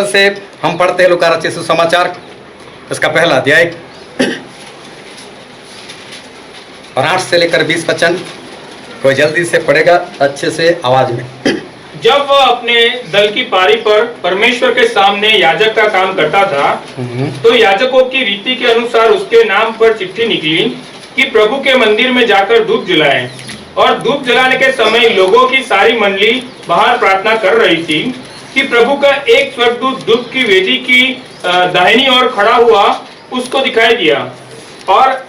से हम पढ़ते हैं लूका रचित सुसमाचार, इसका पहला अध्याय और 8 से लेकर 20 वचन। कोई जल्दी से पढ़ेगा अच्छे से आवाज में। जब वह अपने दल की पारी पर परमेश्वर के सामने याजक का काम करता था, तो याजकों की रीति के अनुसार उसके नाम पर चिट्ठी निकली कि प्रभु के मंदिर में जाकर धूप जलाएं। और धूप जलाने के समय लोगों की सारी मंडली बाहर प्रार्थना कर रही थी कि प्रभु का एक स्वर्गदूत धूप की वेदी की दाहिनी ओर खड़ा हुआ उसको दिखाई दिया। और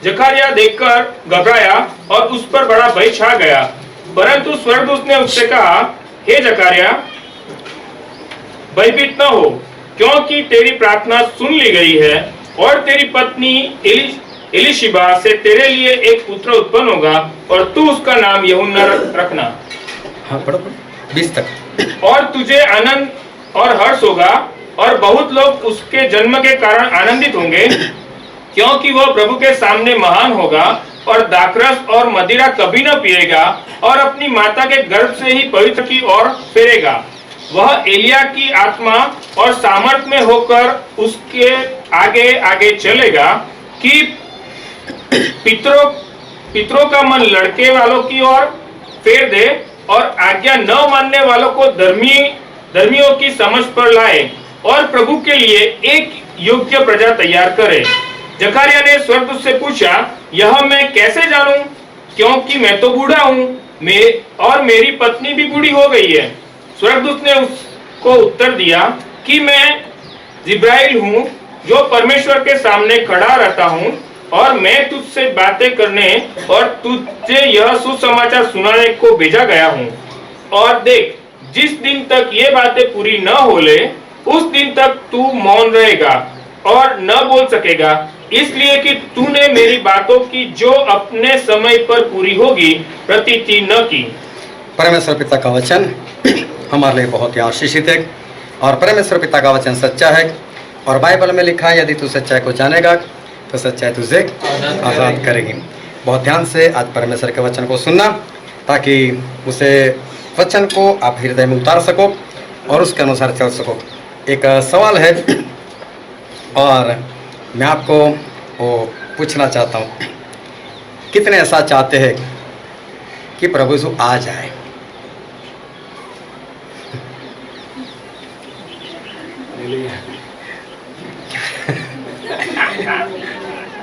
जकरिया देखकर घबराया और उस पर बड़ा भय छा गया। परंतु स्वर्गदूत ने उससे कहा, हे जकरिया, भयभीत न हो, क्योंकि तेरी प्रार्थना सुन ली गई है और तेरी पत्नी एलिशिबा से तेरे लिए एक पुत्र उत्पन्न होगा और तू उसका नाम यूहन्ना रखना। हाँ, पढ़ो 20 तक। और तुझे आनंद और हर्ष होगा और बहुत लोग उसके जन्म के कारण आनंदित होंगे, क्योंकि वह प्रभु के सामने महान होगा और दाखरस और मदिरा कभी न पिएगा और अपनी माता के गर्भ से ही पवित्र की ओर फेरेगा। वह एलिया की आत्मा और सामर्थ में होकर उसके आगे आगे चलेगा कि पितरों का मन लड़के वालों की ओर फेर दे और आज्ञा न मानने वालों को धर्मियों की समझ पर लाए और प्रभु के लिए एक योग्य प्रजा तैयार करे। जकरिया ने स्वर्गदूत से पूछा, यह मैं कैसे जानूं, क्योंकि मैं तो बूढ़ा हूँ और मेरी पत्नी भी बूढ़ी हो गई है। स्वर्गदूत ने उसको उत्तर दिया कि मैं जिब्राइल हूँ, जो परमेश्वर के सामने खड़ा रहता हूँ और मैं तुझसे बातें करने और तुझे यह सुसमाचार सुनाने को भेजा गया हूँ। और देख, जिस दिन तक ये बातें पूरी न हो ले, उस दिन तक तू मौन रहेगा और न बोल सकेगा, इसलिए कि तूने मेरी बातों की जो अपने समय पर पूरी होगी प्रतीति न की। परमेश्वर पिता का वचन हमारे लिए बहुत ही आशीषित है और परमेश्वर पिता का वचन सच्चा है और बाइबल में लिखा है, यदि तू सच्चाई को जानेगा तो सच्चाई तुझे आज़ाद करेगी। बहुत ध्यान से आज परमेश्वर के वचन को सुनना, ताकि उसे वचन को आप हृदय में उतार सको और उसके अनुसार चल सको। एक सवाल है और मैं आपको वो पूछना चाहता हूँ, कितने ऐसा चाहते हैं कि प्रभु यीशु आ जाए?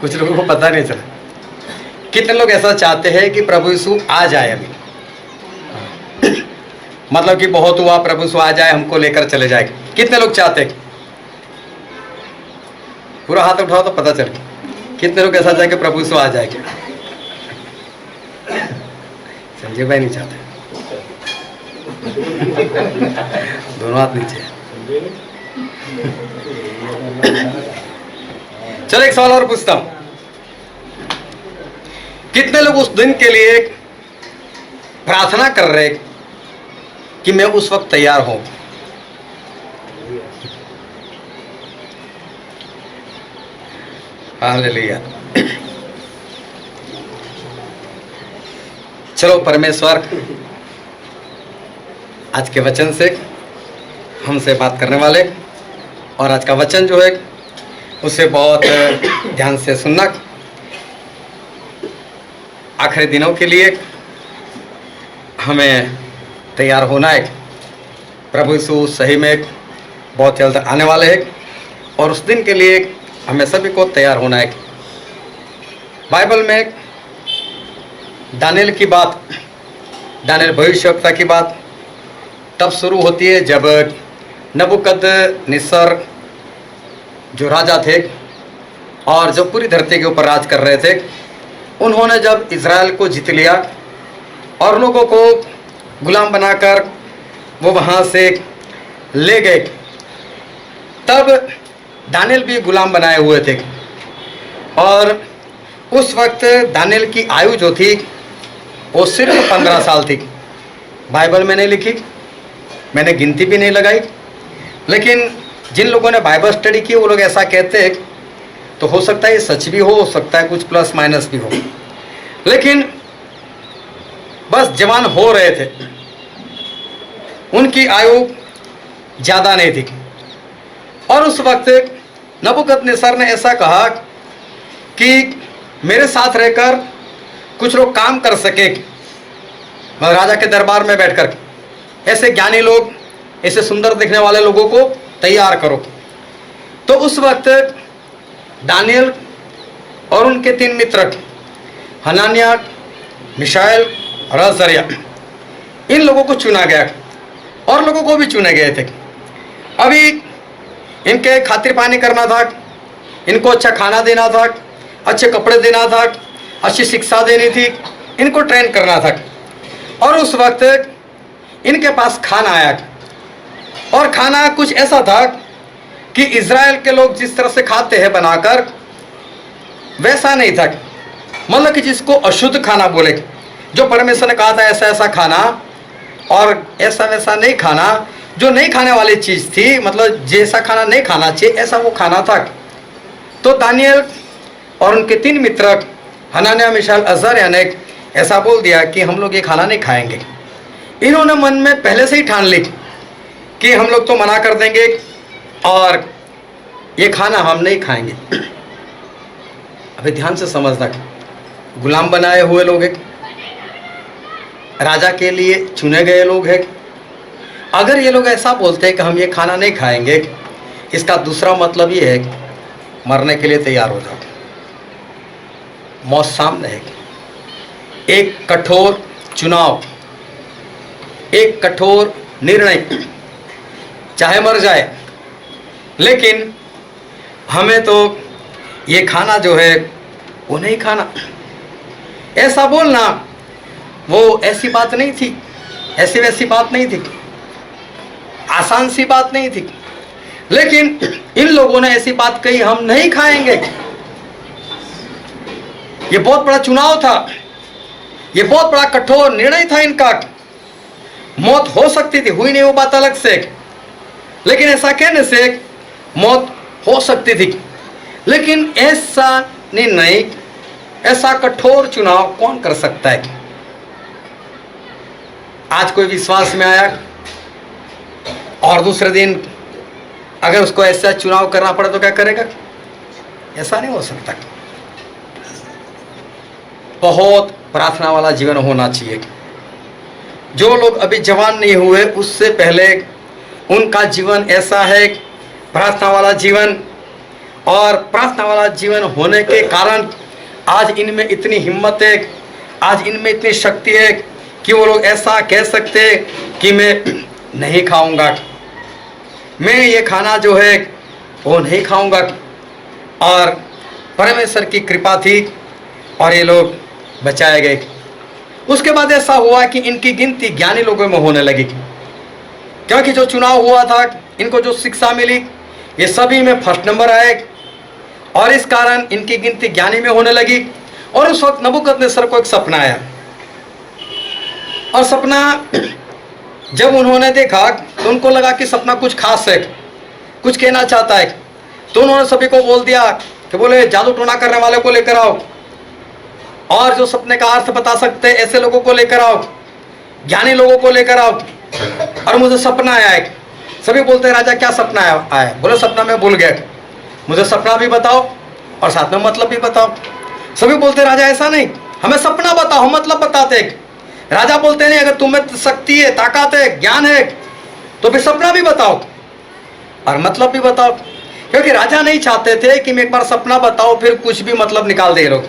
कुछ लोगों को पता नहीं चला। कितने लोग ऐसा चाहते हैं कि प्रभु यीशु आ जाए अभी? मतलब कि बहुत हुआ, प्रभु यीशु आ जाए, हमको लेकर चले जाए। कितने लोग चाहते हैं? पूरा हाथ उठाओ तो पता चले कितने लोग ऐसा चाहे कि प्रभु यीशु आ जाए। संजय भाई नहीं चाहते, दोनों हाथ नीचे। चलो एक सवाल और पूछता हूं, कितने लोग उस दिन के लिए प्रार्थना कर रहे कि मैं उस वक्त तैयार हूं? हालेलुया। चलो, परमेश्वर आज के वचन से हमसे बात करने वाले, और आज का वचन जो है उसे बहुत ध्यान से सुनना। आखिरी दिनों के लिए हमें तैयार होना है। प्रभु यीशु सही में बहुत जल्द आने वाले हैं और उस दिन के लिए हमें सभी को तैयार होना है। बाइबल में दानिएल की बात, दानिएल भविष्यवक्ता की बात तब शुरू होती है जब नबूकदनेस्सर जो राजा थे और जो पूरी धरती के ऊपर राज कर रहे थे, उन्होंने जब इज़राइल को जीत लिया और लोगों को गुलाम बनाकर वो वहाँ से ले गए, तब दानिएल भी गुलाम बनाए हुए थे। और उस वक्त दानिएल की आयु जो थी वो सिर्फ 15 साल थी। बाइबल में नहीं लिखी, मैंने गिनती भी नहीं लगाई, लेकिन जिन लोगों ने बाइबल स्टडी की वो लोग ऐसा कहते हैं। तो हो सकता है ये सच भी हो सकता है कुछ प्लस माइनस भी हो, लेकिन बस जवान हो रहे थे, उनकी आयु ज़्यादा नहीं थी। और उस वक्त नबूकदनेस्सर ने ऐसा कहा कि मेरे साथ रहकर कुछ लोग काम कर सके, राजा के दरबार में बैठकर ऐसे ज्ञानी लोग, ऐसे सुंदर दिखने वाले लोगों को तैयार करो। तो उस वक्त दानियल और उनके 3 मित्र हनानिया, मिशाएल और अज़रिया, इन लोगों को चुना गया और लोगों को भी चुने गए थे। अभी इनके खातिर पानी करना था, इनको अच्छा खाना देना था, अच्छे कपड़े देना था, अच्छी शिक्षा देनी थी, इनको ट्रेन करना था। और उस वक्त इनके पास खाना आया और खाना कुछ ऐसा था कि इज़राइल के लोग जिस तरह से खाते हैं बनाकर, वैसा नहीं था। मतलब कि जिसको अशुद्ध खाना बोले, जो परमेश्वर ने कहा था ऐसा ऐसा खाना और ऐसा वैसा नहीं खाना, जो नहीं खाने वाली चीज़ थी, मतलब जैसा खाना नहीं खाना चाहिए ऐसा वो खाना था। तो दानियल और उनके 3 मित्र हनानिया, मिशाएल, अज़रिया ने ऐसा बोल दिया कि हम लोग ये खाना नहीं खाएंगे। इन्होंने मन में पहले से ही ठान ली कि हम लोग तो मना कर देंगे और ये खाना हम नहीं खाएंगे। अभी ध्यान से समझना, गुलाम बनाए हुए लोग हैं, राजा के लिए चुने गए लोग हैं। अगर ये लोग ऐसा बोलते हैं कि हम ये खाना नहीं खाएंगे, इसका दूसरा मतलब ये है कि मरने के लिए तैयार हो जाओ, मौत सामने है। एक कठोर चुनाव, एक कठोर निर्णय, चाहे मर जाए, लेकिन हमें तो ये खाना जो है वो नहीं खाना। ऐसा बोलना वो ऐसी बात नहीं थी, ऐसी वैसी बात नहीं थी, आसान सी बात नहीं थी। लेकिन इन लोगों ने ऐसी बात कही, हम नहीं खाएंगे। ये बहुत बड़ा चुनाव था, ये बहुत बड़ा कठोर निर्णय था इनका। मौत हो सकती थी, हुई नहीं वो बात अलग से, लेकिन ऐसा कहने से मौत हो सकती थी। लेकिन ऐसा निर्णय, ऐसा कठोर चुनाव कौन कर सकता है? आज कोई विश्वास में आया और दूसरे दिन अगर उसको ऐसा चुनाव करना पड़े तो क्या करेगा? ऐसा नहीं हो सकता। बहुत प्रार्थना वाला जीवन होना चाहिए। जो लोग अभी जवान नहीं हुए, उससे पहले उनका जीवन ऐसा है, प्रार्थना वाला जीवन। और प्रार्थना वाला जीवन होने के कारण आज इनमें इतनी हिम्मत है, आज इनमें इतनी शक्ति है कि वो लोग ऐसा कह सकते कि मैं नहीं खाऊंगा, मैं ये खाना जो है वो नहीं खाऊंगा। और परमेश्वर की कृपा थी और ये लोग बचाए गए। उसके बाद ऐसा हुआ कि इनकी गिनती ज्ञानी लोगों में होने लगी, क्योंकि जो चुनाव हुआ था, इनको जो शिक्षा मिली, ये सभी में फर्स्ट नंबर आए और इस कारण इनकी गिनती ज्ञानी में होने लगी। और उस वक्त नबूकदनेस्सर को एक सपना आया और सपना जब उन्होंने देखा तो उनको लगा कि सपना कुछ खास है, कुछ कहना चाहता है। तो उन्होंने सभी को बोल दिया कि बोले जादू टोना करने वाले को लेकर आओ, और जो सपने का अर्थ बता सकते हैं ऐसे लोगों को लेकर आओ, ज्ञानी लोगों को लेकर आओ। और मुझे सपना आया है। सभी बोलते हैं राजा क्या सपना आया? बोले सपना मैं भूल गया, मुझे सपना भी बताओ और साथ में मतलब भी बताओ। सभी बोलते राजा ऐसा नहीं, हमें सपना बताओ, हम मतलब बताते। राजा बोलते नहीं, अगर तुम्हें शक्ति है, ताकत है, ज्ञान है तो फिर सपना भी बताओ और मतलब भी बताओ। क्योंकि राजा नहीं चाहते थे कि मैं एक बार सपना बताओ फिर कुछ भी मतलब निकाल दे लोग,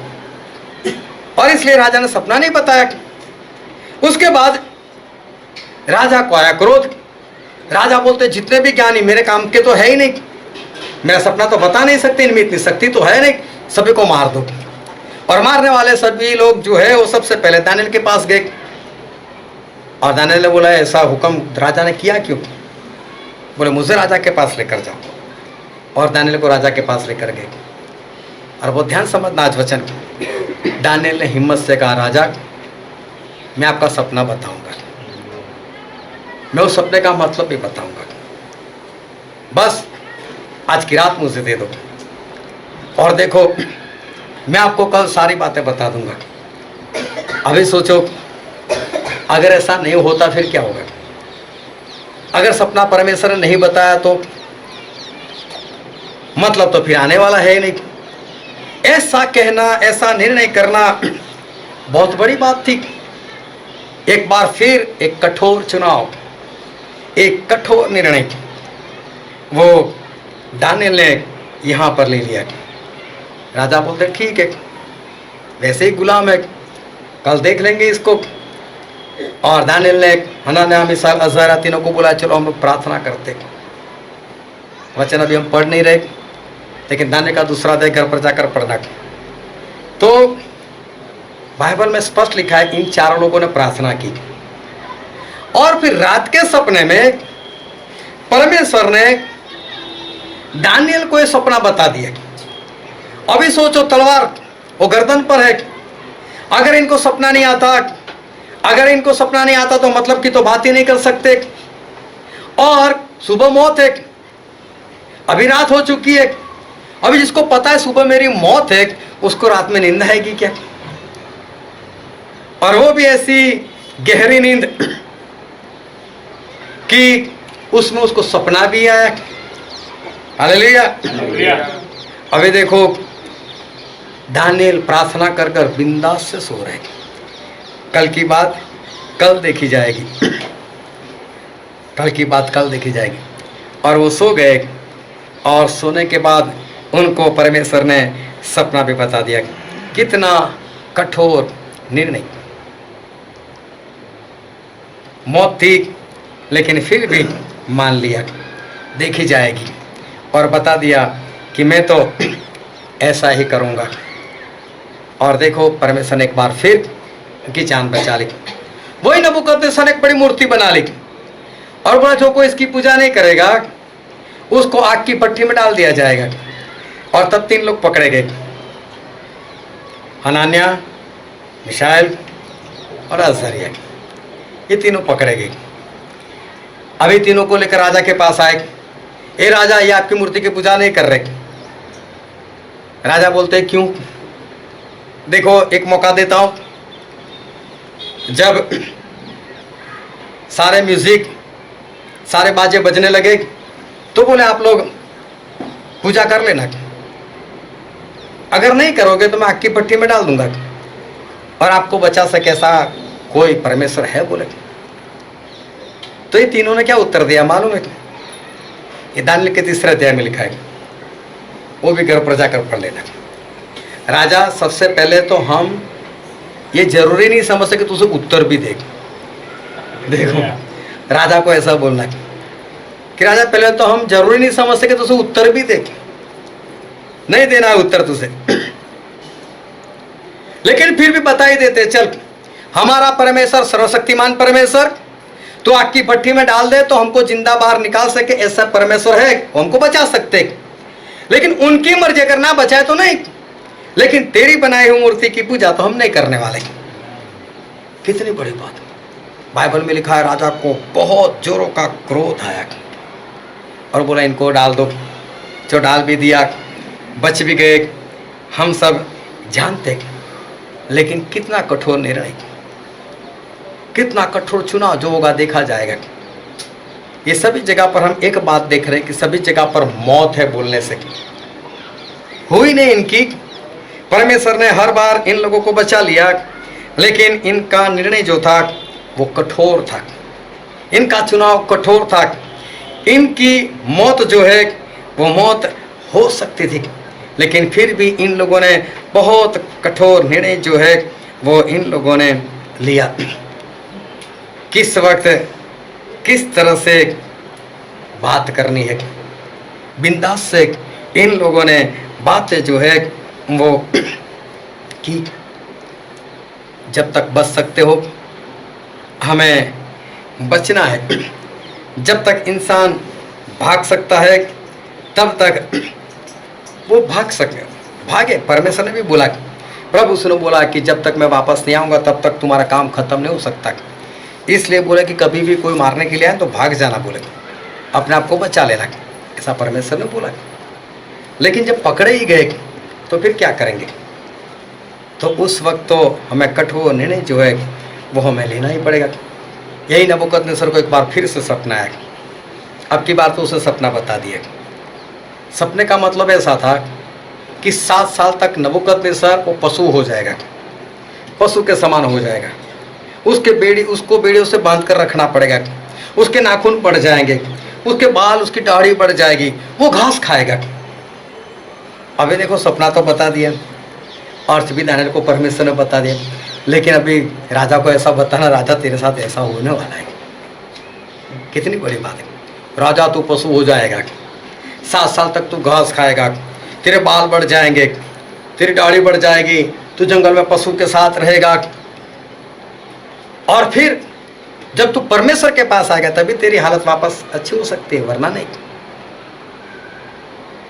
और इसलिए राजा ने सपना नहीं बताया। उसके बाद राजा को आया क्रोध। राजा बोलते जितने भी ज्ञानी मेरे काम के तो है ही नहीं, मेरा सपना तो बता नहीं सकते, इनमें इतनी शक्ति तो है नहीं, सभी को मार दो। और मारने वाले सभी लोग जो है वो सबसे पहले दानियल के पास गए और दानियल ने बोला ऐसा हुक्म राजा ने किया क्यों? बोले मुझे राजा के पास लेकर जाओ। और दानियल को राजा के पास लेकर गए। और वो ध्यान समझना आज वचन, दानियल ने हिम्मत से कहा राजा मैं आपका सपना बताऊंगा, मैं उस सपने का मतलब भी बताऊंगा, बस आज की रात मुझे दे दो और देखो मैं आपको कल सारी बातें बता दूंगा। अभी सोचो अगर ऐसा नहीं होता फिर क्या होगा? अगर सपना परमेश्वर ने नहीं बताया तो मतलब तो फिर आने वाला है ही नहीं। ऐसा कहना, ऐसा निर्णय करना बहुत बड़ी बात थी। एक बार फिर एक कठोर चुनाव, एक कठोर निर्णय वो दानियल ने यहाँ पर ले लिया। राजा बोलते ठीक है, वैसे ही गुलाम है, कल देख लेंगे इसको। और दानियल ने हनन्याह, मिसाएल, अज़ारिया तीनों को बुलाया, चलो हम लोग प्रार्थना करते। वचन अभी हम पढ़ नहीं रहे, लेकिन दानियल का दूसरा अध्याय घर पर जाकर पढ़ना। तो बाइबल में स्पष्ट लिखा है, इन चारों लोगों ने प्रार्थना की और फिर रात के सपने में परमेश्वर ने दानियल को यह सपना बता दिया। अभी सोचो, तलवार वो गर्दन पर है। अगर इनको सपना नहीं आता, अगर इनको सपना नहीं आता तो मतलब कि तो बात ही नहीं कर सकते। और सुबह मौत है, अभी रात हो चुकी है। अभी जिसको पता है सुबह मेरी मौत है, उसको रात में नींद आएगी क्या? और वो भी ऐसी गहरी नींद कि उसमें उसको सपना भी आया। हालेलुया। अभी देखो, दानियल प्रार्थना कर कर बिंदास से सो रहे। कल की बात कल देखी जाएगी, कल की बात कल देखी जाएगी। और वो सो गए, और सोने के बाद उनको परमेश्वर ने सपना भी बता दिया। कितना कठोर निर्णय। मौत थी, लेकिन फिर भी मान लिया, देखी जाएगी, और बता दिया कि मैं तो ऐसा ही करूँगा। और देखो, परमेश्वर ने एक बार फिर की जान बचा ली। वही नबूकदनेस्सर ने एक बड़ी मूर्ति बना ली और बोला जो कोई इसकी पूजा नहीं करेगा उसको आग की भट्टी में डाल दिया जाएगा। और तब 3 लोग पकड़े गए, हनन्याह, मिशाएल और अज़ारिया। ये तीनों पकड़े गए। अभी तीनों को लेकर राजा के पास आए। ए राजा, ये आपकी मूर्ति की पूजा नहीं कर रहे। राजा बोलते क्यों? देखो, एक मौका देता हूं। जब सारे म्यूजिक, सारे बाजे बजने लगे तो बोले आप लोग पूजा कर लेना, अगर नहीं करोगे तो मैं आग की भट्टी में डाल दूंगा। और आपको बचा सके ऐसा कोई परमेश्वर है? बोले। तो ये तीनों ने क्या उत्तर दिया मालूम है? ये दानियल के 3 अध्याय में लिखा है, वो भी घर पर जाकर पढ़ लेना। राजा, सबसे पहले तो हम ये जरूरी नहीं समझ सके तो उसे उत्तर भी दे। देखो, राजा को ऐसा बोलना कि राजा, पहले तो हम जरूरी नहीं समझ सके तो उसे उत्तर भी दे। नहीं देना है उत्तर तुझे, लेकिन फिर भी बता ही देते, चल हमारा परमेश्वर सर्वशक्तिमान परमेश्वर तो आग की भट्टी में डाल दे तो हमको जिंदा बाहर निकाल सके, ऐसा परमेश्वर है, वो हमको बचा सकते। लेकिन उनकी मर्जी अगर ना बचाए तो नहीं, लेकिन तेरी बनाई हुई मूर्ति की पूजा तो हम नहीं करने वाले। कितनी बड़ी बात। बाइबल में लिखा है, राजा को बहुत जोरों का क्रोध आया और बोला इनको डाल दो। जो डाल भी दिया, बच भी गए, हम सब जानते। लेकिन कितना कठोर निर्णय, कितना कठोर चुनाव जो होगा देखा जाएगा। ये सभी जगह पर हम एक बात देख रहे हैं कि सभी जगह पर मौत है बोलने से। हुई नहीं इनकी, परमेश्वर ने हर बार इन लोगों को बचा लिया, लेकिन इनका निर्णय जो था वो कठोर था, इनका चुनाव कठोर था। इनकी मौत जो है वो मौत हो सकती थी, लेकिन फिर भी इन लोगों ने बहुत कठोर निर्णय जो है वो इन लोगों ने लिया। किस वक्त किस तरह से बात करनी है, बिंदास से इन लोगों ने बातें जो है वो की। जब तक बच सकते हो हमें बचना है, जब तक इंसान भाग सकता है तब तक वो भागे। परमेश्वर ने भी बोला, प्रभु उसने बोला कि जब तक मैं वापस नहीं आऊँगा तब तक तुम्हारा काम खत्म नहीं हो सकता। इसलिए बोला कि कभी भी कोई मारने के लिए आए तो भाग जाना, बोले अपने आप को बचा लेना, ऐसा परमेश्वर ने बोला। लेकिन जब पकड़े ही गए तो फिर क्या करेंगे? तो उस वक्त तो हमें कठोर निर्णय जो है वो हमें लेना ही पड़ेगा। यही नबूकदनेस्सर को एक बार फिर से सपना आया। अब की बार तो उसे सपना बता दिया। सपने का मतलब ऐसा था कि 7 साल तक नबूकदनेस्सर वो पशु हो जाएगा, पशु के समान हो जाएगा। उसको बेड़ियों से बांध कर रखना पड़ेगा, उसके नाखून बढ़ जाएंगे, उसके बाल, उसकी दाढ़ी बढ़ जाएगी, वो घास खाएगा। अभी देखो सपना तो बता दिया और भी दानियल को परमेश्वर ने बता दिया, लेकिन अभी राजा को ऐसा बताना, राजा तेरे साथ ऐसा होने वाला है। कितनी बड़ी बात है। राजा तू पशु हो जाएगा, 7 साल तक तू घास खाएगा, तेरे बाल बढ़ जाएंगे, तेरी दाढ़ी बढ़ जाएगी, तू जंगल में पशु के साथ रहेगा, और फिर जब तू परमेश्वर के पास आएगा तभी तेरी हालत वापस अच्छी हो सकती है, वरना नहीं।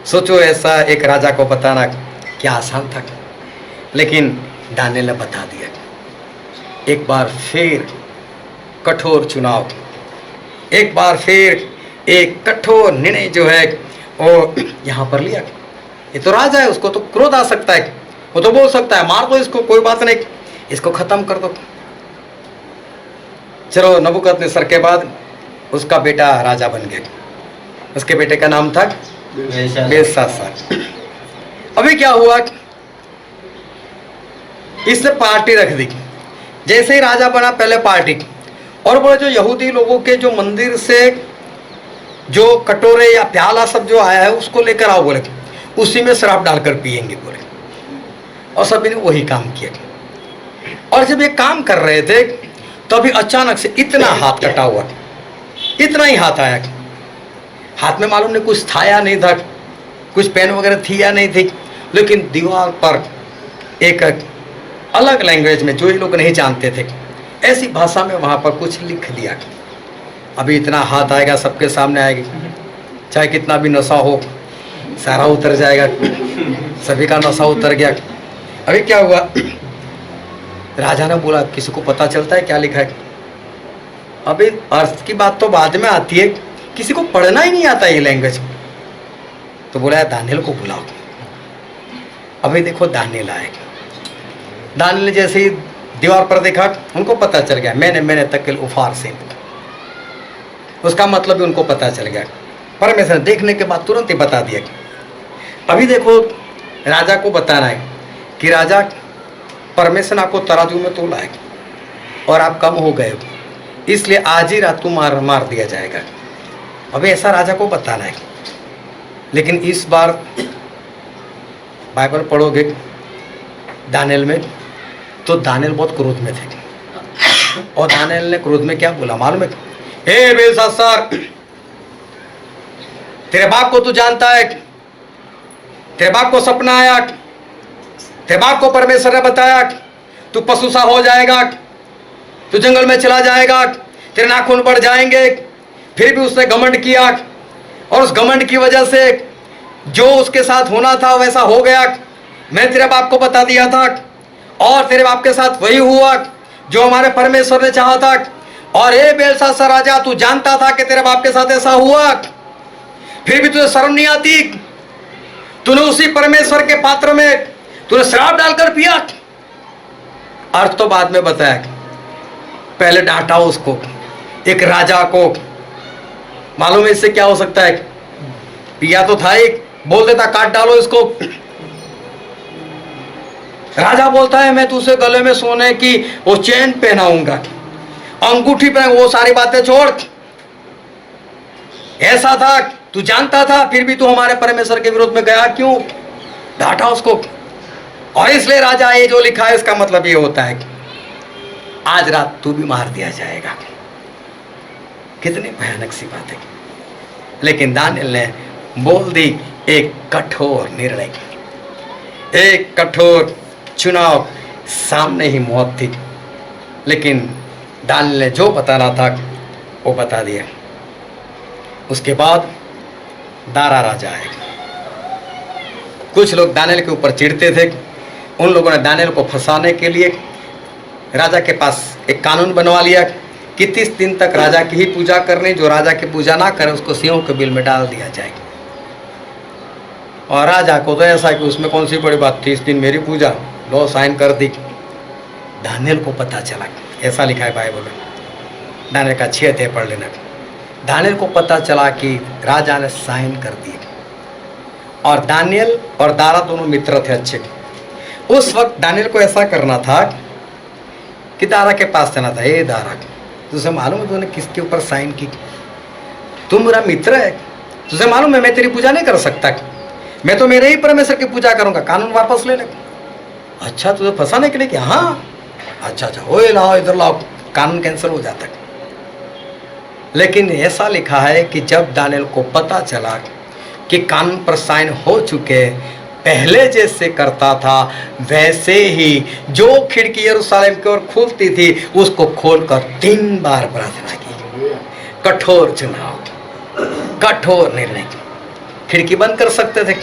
सोचो ऐसा एक राजा को बताना क्या आसान था, लेकिन दानियल ने बता दिया। एक बार फिर कठोर चुनाव, एक बार फिर एक कठोर निर्णय जो है वो यहाँ पर लिया। ये तो राजा है, उसको तो क्रोध आ सकता है, वो तो बोल सकता है मार दो इसको, कोई बात नहीं, इसको खत्म कर दो। चलो नबूकदनेस्सर के बाद उसका बेटा राजा बन गया। उसके बेटे का नाम था बेलशास्सर। अभी क्या हुआ, इसने पार्टी रख दी। जैसे ही राजा बना पहले पार्टी, और बोले जो यहूदी लोगों के जो मंदिर से जो कटोरे या प्याला सब जो आया है उसको लेकर आओ, बोले उसी में शराब डालकर पिएंगे बोले। और सभी ने वही काम किया। और जब ये काम कर रहे थे तभी अचानक से इतना हाथ कटा हुआ, इतना ही हाथ आया, हाथ में मालूम नहीं कुछ था या नहीं था, कुछ पेन वगैरह थी या नहीं थी, लेकिन दीवार पर एक अलग लैंग्वेज में जो ये लोग नहीं जानते थे ऐसी भाषा में वहाँ पर कुछ लिख दिया। अभी इतना हाथ आएगा, सबके सामने आएगी, चाहे कितना भी नशा हो सारा उतर जाएगा, सभी का नशा उतर गया। अभी क्या हुआ, राजा ने बोला किसी को पता चलता है क्या लिखा है? अभी अर्थ की बात तो बाद में आती है, किसी को पढ़ना ही नहीं आता ये लैंग्वेज। तो बोला दानियल को बुलाओ। अभी देखो दानियल आए, दानियल ने जैसे ही दीवार पर देखा उनको पता चल गया, मैंने तकिल उफार से, उसका मतलब भी उनको पता चल गया। परमेश्वर ने देखने के बाद तुरंत ही बता दिया। अभी देखो राजा को बताना है कि राजा परमेश्वर ने आपको तराजू में तोला है और आप कम हो गए हो, इसलिए आज ही रात को मार दिया जाएगा। अभी ऐसा राजा को बताना है। लेकिन इस बार बाइबल पढ़ोगे दानियल में तो दानियल बहुत क्रोध में थे। और दानियल ने क्रोध में क्या बोला मालूम है? हे बेलशास्सर, तेरे बाप को तू जानता है, तेरे बाप को सपना आया, तेरे बाप को परमेश्वर ने बताया तू पशु सा हो जाएगा, तू जंगल में चला जाएगा, तेरे नाखून बढ़ जाएंगे। फिर भी उसने घमंड किया और उस घमंड की वजह से जो उसके साथ होना था वैसा हो गया। मैं तेरे बाप को बता दिया था और तेरे बाप के साथ वही हुआ जो हमारे परमेश्वर ने चाहा था। और हे बेलशास्सर राजा, तू जानता था कि तेरे बाप के साथ ऐसा हुआ, फिर भी तुझे शर्म नहीं आती? तूने उसी परमेश्वर के पात्र में तूने शराब डालकर पिया। अर्थ तो बाद में बताया, पहले डांटा उसको, एक राजा को। मालूम है इससे क्या हो सकता है? पिया तो था, एक बोल देता काट डालो इसको। राजा बोलता है मैं तुझसे गले में सोने की वो चेन पहनाऊंगा, अंगूठी पहन, वो सारी बातें छोड़। ऐसा था, तू जानता था, फिर भी तू हमारे परमेश्वर के विरोध में गया क्यों? डांटा उसको। और इसलिए राजा ये जो लिखा है इसका मतलब ये होता है कि आज रात तू भी मार दिया जाएगा। कितनी भयानक सी बात है। लेकिन दानियल ने बोल दी एक कठोर निर्णय, एक कठोर चुनाव, सामने ही मौत थी, लेकिन दानियल ने जो बताना था वो बता दिया। उसके बाद दारा राजा आए। कुछ लोग दानियल के ऊपर चिढ़ते थे, उन लोगों ने दानियल को फंसाने के लिए राजा के पास एक कानून बनवा लिया कि 30 दिन तक राजा की ही पूजा करनी, जो राजा की पूजा ना करे उसको सिंहों के बिल में डाल दिया जाए। और राजा को तो ऐसा कि उसमें कौन सी बड़ी बात, 30 दिन मेरी पूजा, लो साइन कर दी। दानियल को पता चला, ऐसा लिखा है बाइबल में, दानियल का 6 अध्याय पढ़ लेना। दानियल को पता चला कि राजा ने साइन कर दिए और दानियल और दारा दोनों मित्र थे अच्छे। उस वक्त दानियल को ऐसा करना था कि दारा के पास जाना था, ए दारा, तुझे मालूम है तूने किसके ऊपर साइन की? तू मेरा मित्र है, तुझे मालूम है मैं तेरी पूजा नहीं कर सकता, मैं तो मेरे ही परमेश्वर की पूजा करूंगा, कानून वापस ले ले। अच्छा, तुझे फंसाने के लिए कि हाँ, अच्छा अच्छा, ओ लाओ इधर लाओ, कानून कैंसिल हो जाता है। लेकिन ऐसा लिखा है कि जब दानियल को पता चला कि कानून पर साइन हो चुके, पहले जैसे करता था वैसे ही जो खिड़की यरूशलेम की ओर खुलती थी उसको खोलकर 3 बार प्रार्थना की। कठोर चुनाव, कठोर निर्णय। खिड़की बंद कर सकते थे,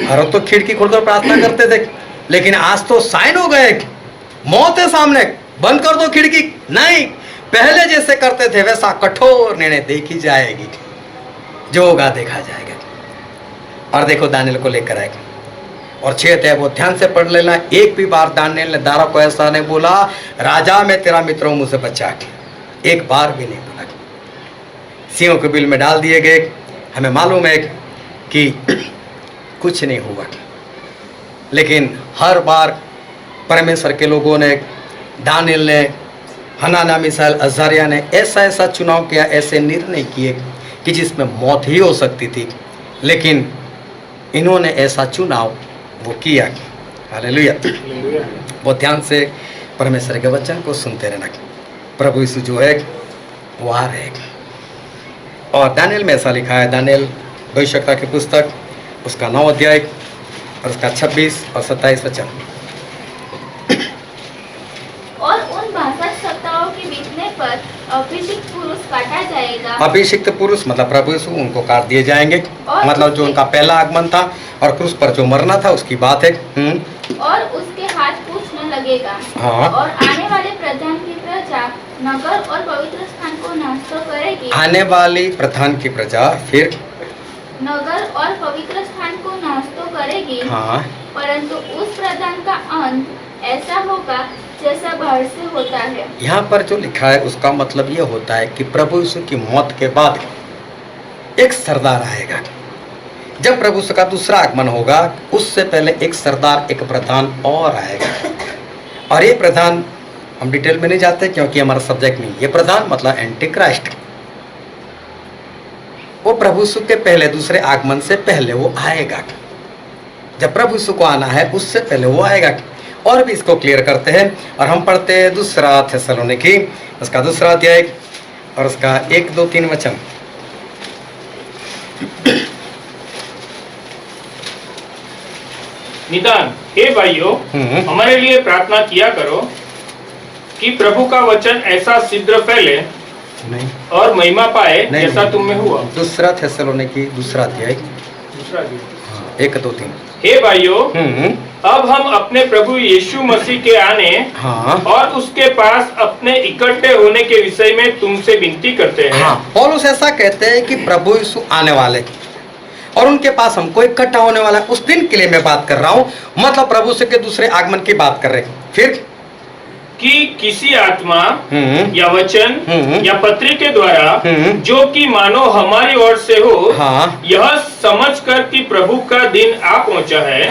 हर तो खिड़की खोलकर प्रार्थना करते थे, लेकिन आज तो साइन हो गए, मौत है सामने, बंद कर दो खिड़की। नहीं, पहले जैसे करते थे वैसा कठोर निर्णय देखी जाएगी, जो होगा देखा जाएगा। और देखो दानियल को लेकर आएगा और 6 अध्याय वो ध्यान से पढ़ लेना। एक भी बार दानियल ने दारा को ऐसा नहीं बोला, राजा मैं तेरा मित्र हूं, मुझे बचा के, एक बार भी नहीं बोला। सिंहों के बिल में डाल दिए गए। हमें मालूम है कि कुछ नहीं हुआ, लेकिन हर बार परमेश्वर के लोगों ने, दानियल ने, हनाना, मिसाइल, अज़ारिया ने ऐसा ऐसा चुनाव किया, ऐसे निर्णय किए कि जिसमें मौत ही हो सकती थी, लेकिन इन्होंने ऐसा चुनाव वो किया। हालेलुया। वो ध्यान से परमेश्वर के वचन को सुनते रहना। प्रभु यीशु जो है वो आ रहे। और दानियल में ऐसा लिखा है, दानियल भविष्यवक्ता की पुस्तक उसका 9 अध्याय और उसका 26 और 27 वचन। और उन 62 सप्ताहों के बीतने पर अभिषिक्त पुरुष काटा जाएगा। अभिषिक्त पुरुष मतलब प्रभु यीशु, उनको काट दिए जाएंगे। मतलब जो उनका पहला आगमन था और क्रूस पर जो मरना था उसकी बात है। और उसके हाथ कुछ न लगेगा। हाँ। और आने वाले प्रधान की प्रजा नगर और पवित्र स्थान को नाश तो करेगी। आने वाली प्रधान की प्रजा फिर नगर और पवित्र स्थान को नाश तो करेगी। हाँ। परंतु उस प्रधान का अंत ऐसा होगा जैसा बाढ़ से होता है। यहाँ पर जो लिखा है उसका मतलब ये होता है कि प्रभु यीशु की मौत के बाद एक सरदार आएगा। जब प्रभु यीशु का दूसरा आगमन होगा उससे पहले एक सरदार, एक प्रधान और आएगा। और ये प्रधान हम डिटेल में नहीं जाते क्योंकि हमारा सब्जेक्ट नहीं। ये प्रधान मतलब एंटी क्राइस्ट। वो प्रभु यीशु के पहले, दूसरे आगमन से पहले वो आएगा। जब प्रभु यीशु को आना है उससे पहले वो आएगा। और भी इसको क्लियर करते हैं और हम पढ़ते हैं 2 थिस्सलुनीकी उसका 2 अध्याय और उसका 1, 2, 3 वचन। निदान हे भाइयों, हमारे लिए प्रार्थना किया करो कि प्रभु का वचन ऐसा शीघ्र फैले नहीं और महिमा पाए जैसा तुम में हुआ। 2 थिस्सलुनीकी 2 अध्याय 1, 2, 3। हे भाइयों, अब हम अपने प्रभु यीशु मसीह के आने और उसके पास अपने इकट्ठे होने के विषय में तुमसे विनती करते हैं। पौलुस ऐसा कहते हैं कि प्रभु यीशु आने वाले और उनके पास हमको इकट्ठा होने वाला है। उस दिन के लिए मैं बात कर रहा हूँ, मतलब प्रभु यीशु के दूसरे आगमन की बात कर रहे हैं। फिर कि किसी आत्मा या वचन या पत्री के द्वारा जो कि मानो हमारी ओर से हो, यह समझकर कि प्रभु का दिन आ पहुंचा है,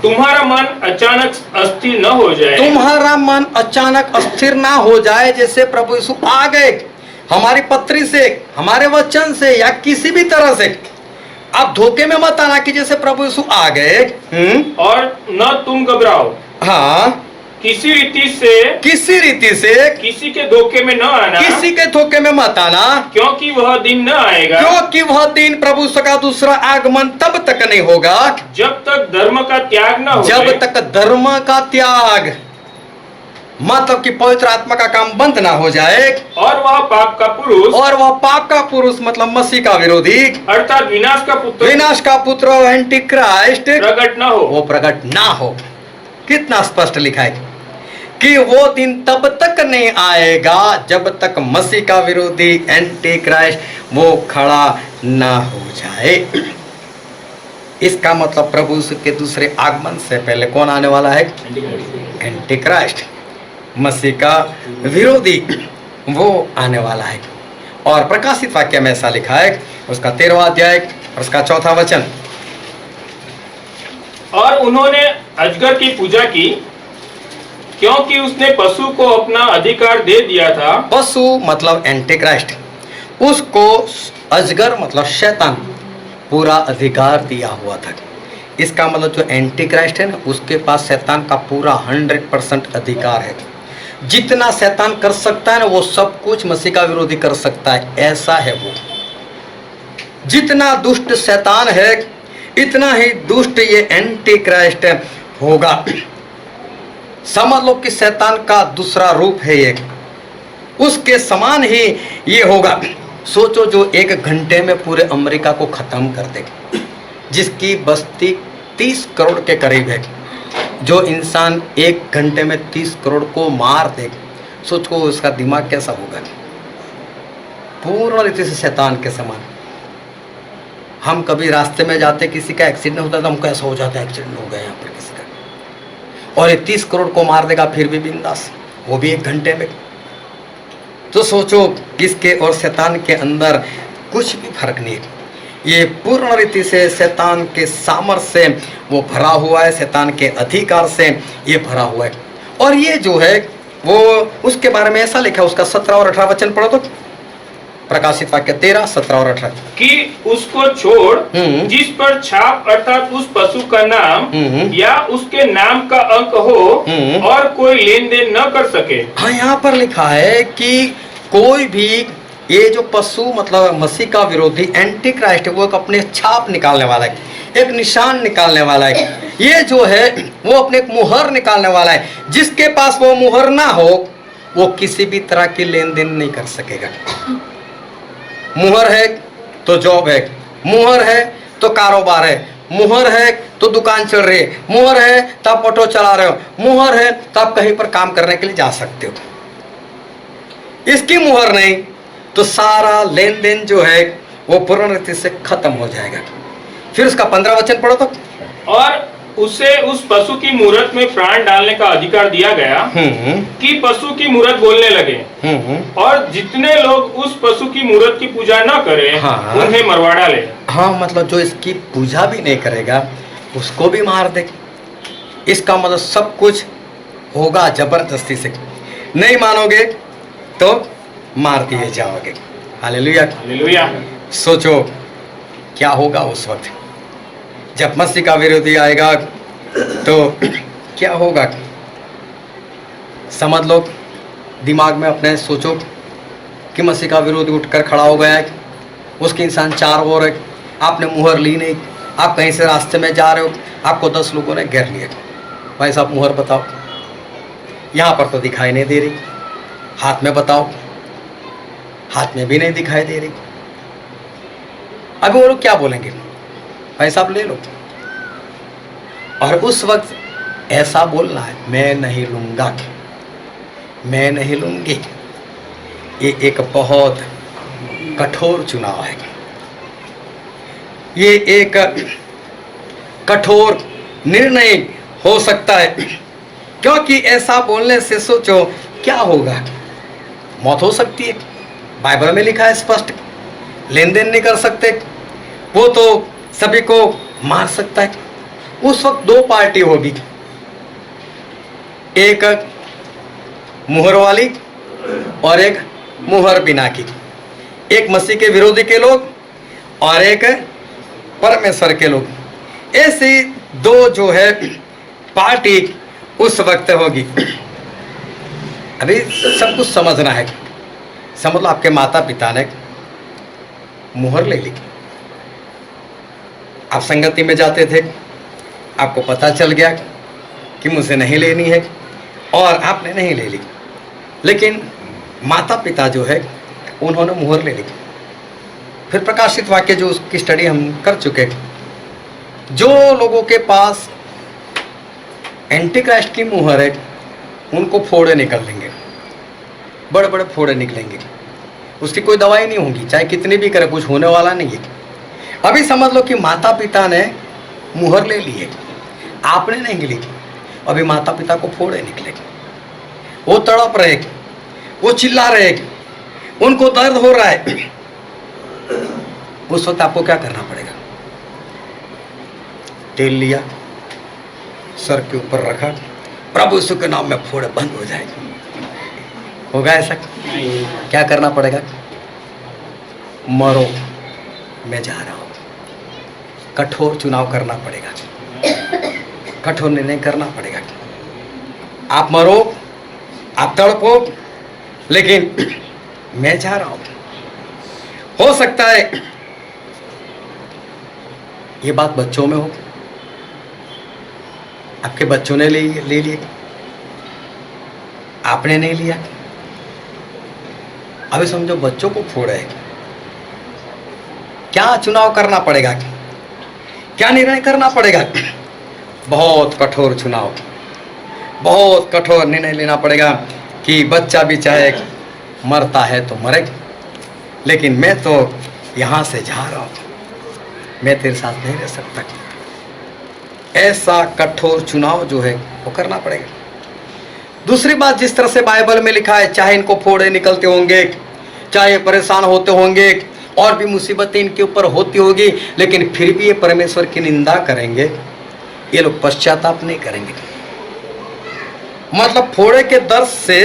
तुम्हारा मन अचानक अस्थिर न हो जाए। तुम्हारा मन अचानक अस्थिर ना हो जाए। जैसे प्रभु यीशु आ गए हमारी पत्री से, हमारे वचन से या किसी भी तरह से, आप धोखे में मत आना कि जैसे प्रभु यीशु आ गए। और न तुम घबराओ। हाँ, किसी रीति से किसी के धोखे में न आना, किसी के धोखे में मत आना, क्योंकि वह दिन न आएगा, क्योंकि वह दिन प्रभु का दूसरा आगमन तब तक नहीं होगा जब तक धर्म का त्याग न हो। जब तक धर्म का त्याग मतलब कि पवित्र आत्मा का काम बंद ना हो जाए और वह पाप का पुरुष मतलब मसीह का विरोधी अर्थात विनाश का पुत्र एंटी क्राइस्ट प्रकट न हो, वो प्रकट ना हो। कितना स्पष्ट लिखा है कि वो दिन तब तक नहीं आएगा जब तक मसीह का विरोधी एंटी क्राइस्ट वो खड़ा ना हो जाए। इसका मतलब प्रभु यीशु के दूसरे आगमन से पहले कौन आने वाला है? एंटी क्राइस्ट, मसीह का विरोधी वो आने वाला है। और प्रकाशित वाक्य में ऐसा लिखा है उसका 13वां अध्याय और उसका 4वां वचन। और उन्होंने अजगर की पूजा की क्योंकि उसने पशु को अपना अधिकार दे दिया था। पशु मतलब एंटी क्राइस्ट, उसको अजगर मतलब शैतान पूरा अधिकार दिया हुआ था। इसका मतलब जो एंटी क्राइस्ट है ना, उसके पास शैतान का पूरा 100% अधिकार है। जितना शैतान कर सकता है ना, वो सब कुछ मसीह का विरोधी कर सकता है, ऐसा है वो। जितना दुष्ट शैतान है, इतना ही दुष्ट ये एंटी क्राइस्ट होगा। समझ लो कि शैतान का दूसरा रूप है ये, उसके समान ही ये होगा। सोचो, जो 1 घंटे में पूरे अमेरिका को खत्म कर दे, जिसकी बस्ती 30 करोड़ के करीब है, जो इंसान 1 घंटे में 30 करोड़ को मार दे, सोचो उसका दिमाग कैसा होगा। पूर्ण रीति से शैतान के समान। हम कभी रास्ते में जाते, किसी का एक्सीडेंट होता तो हमको ऐसा हो जाता है, एक्सीडेंट हो गया यहाँ पर किसी का, और ये 30 करोड़ को मार देगा फिर भी बिंदास, वो भी 1 घंटे में। तो सोचो किसके और शैतान के अंदर कुछ भी फर्क नहीं है। ये पूर्ण रीति से शैतान के सामर्थ्य से वो भरा हुआ है, शैतान के अधिकार से ये भरा हुआ है। और ये जो है वो उसके बारे में ऐसा लिखा है, उसका 17 और 18 वचन पढ़ो तो, प्रकाशित वाक्य 13, 17 और 18 कि उसको छोड़ जिस पर छाप अर्थात उस पशु का नाम या उसके नाम का अंक हो और कोई लेन देन न कर सके। हाँ, यहाँ पर लिखा है कि कोई भी, ये जो पशु मतलब मसीह का विरोधी एंटी क्राइस्ट है, वो एक अपने छाप निकालने वाला है, एक निशान निकालने वाला है। ये जो है वो अपने एक मुहर निकालने वाला है। जिसके पास वो मुहर ना हो, वो किसी भी तरह की लेन देन नहीं कर सकेगा। मुहर है तो जॉब है, मुहर है तो कारोबार है, मुहर है तो दुकान चल रही है, मुहर है तो आप ऑटो चला रहे हो, मुहर है तो आप कहीं पर काम करने के लिए जा सकते हो। इसकी मुहर नहीं तो सारा लेन देन जो है वो पूर्ण रीति से खत्म हो जाएगा। फिर उसका 15 वचन पढ़ो तो, और उसे उस पशु की मूरत में प्राण डालने का अधिकार दिया गया कि पशु की मूरत बोलने लगे और जितने लोग उस पशु की मूरत की पूजा न करें उन्हें मरवा डाले। हाँ, मतलब जो इसकी पूजा भी नहीं करेगा उसको भी मार दे। इसका मतलब सब कुछ होगा जबरदस्ती से, नहीं मानोगे तो मार दिए जाओगे। Hallelujah, hallelujah. सोचो क्या होगा उस वक्त जब मसीह का विरोधी आएगा, तो क्या होगा। समझ लो, दिमाग में अपने सोचो कि मसीह का विरोधी उठकर खड़ा हो गया है, उसके इंसान 4 और है, आपने मुहर ली नहीं, आप कहीं से रास्ते में जा रहे हो, आपको 10 लोगों ने घेर लिया। भाई साहब मुहर बताओ, यहाँ पर तो दिखाई नहीं दे रही, हाथ में बताओ, हाथ में भी नहीं दिखाई दे रही। अभी वो लोग क्या बोलेंगे, भाई साहब ले लो। और उस वक्त ऐसा बोलना है, मैं नहीं लूँगा, मैं नहीं लूँगी। ये एक बहुत कठोर चुनाव है, ये एक कठोर निर्णय हो सकता है, क्योंकि ऐसा बोलने से सोचो क्या होगा। मौत हो सकती है, बाइबल में लिखा है स्पष्ट, लेन देन नहीं कर सकते, वो तो सभी को मार सकता है। उस वक्त 2 पार्टी होगी, एक मुहर वाली और एक मुहर बिना की, एक मसीह के विरोधी के लोग और एक परमेश्वर के लोग। ऐसी 2 जो है पार्टी उस वक्त होगी। अभी सब कुछ समझना है। समझ लो आपके माता पिता ने मुहर ले ली, आप संगति में जाते थे, आपको पता चल गया कि मुझे नहीं लेनी है और आपने नहीं ले ली, लेकिन माता पिता जो है उन्होंने मुहर ले ली। फिर प्रकाशित वाक्य जो उसकी स्टडी हम कर चुके, जो लोगों के पास एंटी क्राइस्ट की मुहर है उनको फोड़े निकल लेंगे, बड़े बड़े फोड़े निकलेंगे, उसकी कोई दवाई नहीं होगी, चाहे कितनी भी करे कुछ होने वाला नहीं है। अभी समझ लो कि माता पिता ने मुहर ले ली है, आपने नहीं ली, अभी माता पिता को फोड़े निकले, वो तड़प रहे, वो चिल्ला रहे, उनको दर्द हो रहा है। उस वक्त आपको क्या करना पड़ेगा? तेल लिया, सर के ऊपर रखा, प्रभु यीशु के नाम में फोड़े बंद हो जाएगी। होगा ऐसा? क्या करना पड़ेगा? मरो, मैं जा रहा हूँ। कठोर चुनाव करना पड़ेगा, कठोर निर्णय करना पड़ेगा। आप मरो, आप तड़पो, लेकिन मैं जा रहा हूं। हो सकता है ये बात बच्चों में हो, आपके बच्चों ने ले लिए, आपने नहीं लिया। अभी समझो बच्चों को फोड़े, क्या चुनाव करना पड़ेगा, क्या निर्णय करना पड़ेगा? बहुत कठोर चुनाव, बहुत कठोर निर्णय लेना पड़ेगा कि बच्चा भी चाहे मरता है तो मरे, लेकिन मैं तो यहाँ से जा रहा हूँ, मैं तेरे साथ नहीं रह सकता। ऐसा कठोर चुनाव जो है वो करना पड़ेगा। दूसरी बात, जिस तरह से बाइबल में लिखा है, चाहे इनको फोड़े निकलते होंगे, चाहे परेशान होते होंगे, और भी मुसीबतें इनके ऊपर होती होगी, लेकिन फिर भी ये परमेश्वर की निंदा करेंगे, ये लोग पश्चाताप नहीं करेंगे। मतलब फोड़े के दर्द से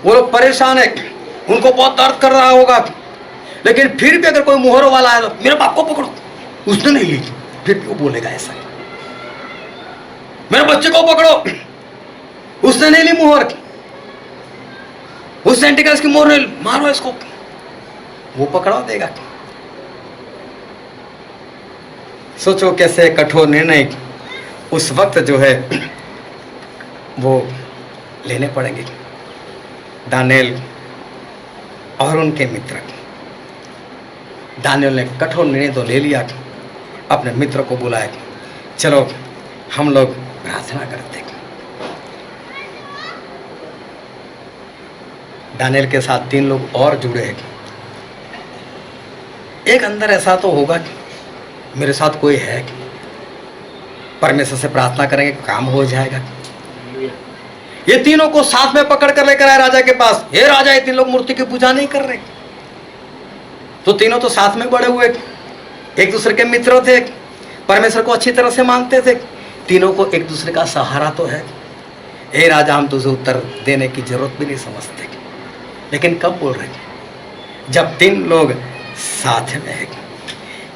वो लोग परेशान है, उनको बहुत दर्द कर रहा होगा, लेकिन फिर भी अगर कोई मुहर वाला है तो मेरे बाप को पकड़ो, उसने नहीं ली, फिर भी वो बोलेगा ऐसा। मेरे बच्चे को पकड़ो, उसने नहीं ली मुहर, उस सेंटिकल्स की मोहर नहीं, मारो इसको, वो पकड़ा देगा। सोचो कैसे कठोर निर्णय उस वक्त जो है वो लेने पड़ेंगे। दानिएल और उनके मित्र, दानिएल ने कठोर निर्णय तो ले लिया, अपने मित्र को बुलाया, चलो हम लोग प्रार्थना करते। दानिएल के साथ 3 लोग और जुड़े हैं। एक अंदर ऐसा तो होगा कि मेरे साथ कोई है, परमेश्वर से प्रार्थना करेंगे काम हो जाएगा। ये तीनों को साथ में पकड़ कर लेकर आए राजा के पास। हे राजा, ये 3 लोग मूर्ति की पूजा नहीं कर रहे। तो तीनों तो साथ में बड़े हुए, एक दूसरे के मित्र थे, परमेश्वर को अच्छी तरह से मानते थे, तीनों को एक दूसरे का सहारा तो है। हे राजा, हम तुझे उत्तर देने की जरूरत भी नहीं समझते, लेकिन कब बोल रहे? जब 3 लोग साथ में है,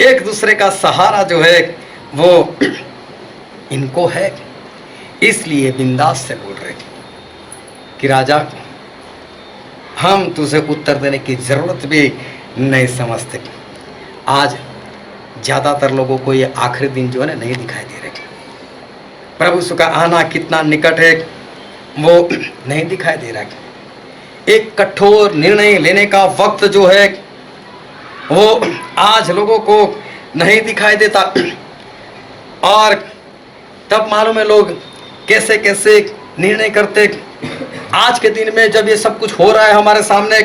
एक दूसरे का सहारा जो है वो इनको है, इसलिए बिंदास से बोल रहे कि राजा, हम तुझे उत्तर देने की जरूरत भी नहीं समझते। आज ज़्यादातर लोगों को ये आखिरी दिन जो है ना नहीं दिखाई दे रहे, प्रभु यीशु का आना कितना निकट है वो नहीं दिखाई दे रहा। एक कठोर निर्णय लेने का वक्त जो है वो आज लोगों को नहीं दिखाई देता। और तब मालूम है लोग कैसे कैसे निर्णय करते। आज के दिन में जब ये सब कुछ हो रहा है हमारे सामने,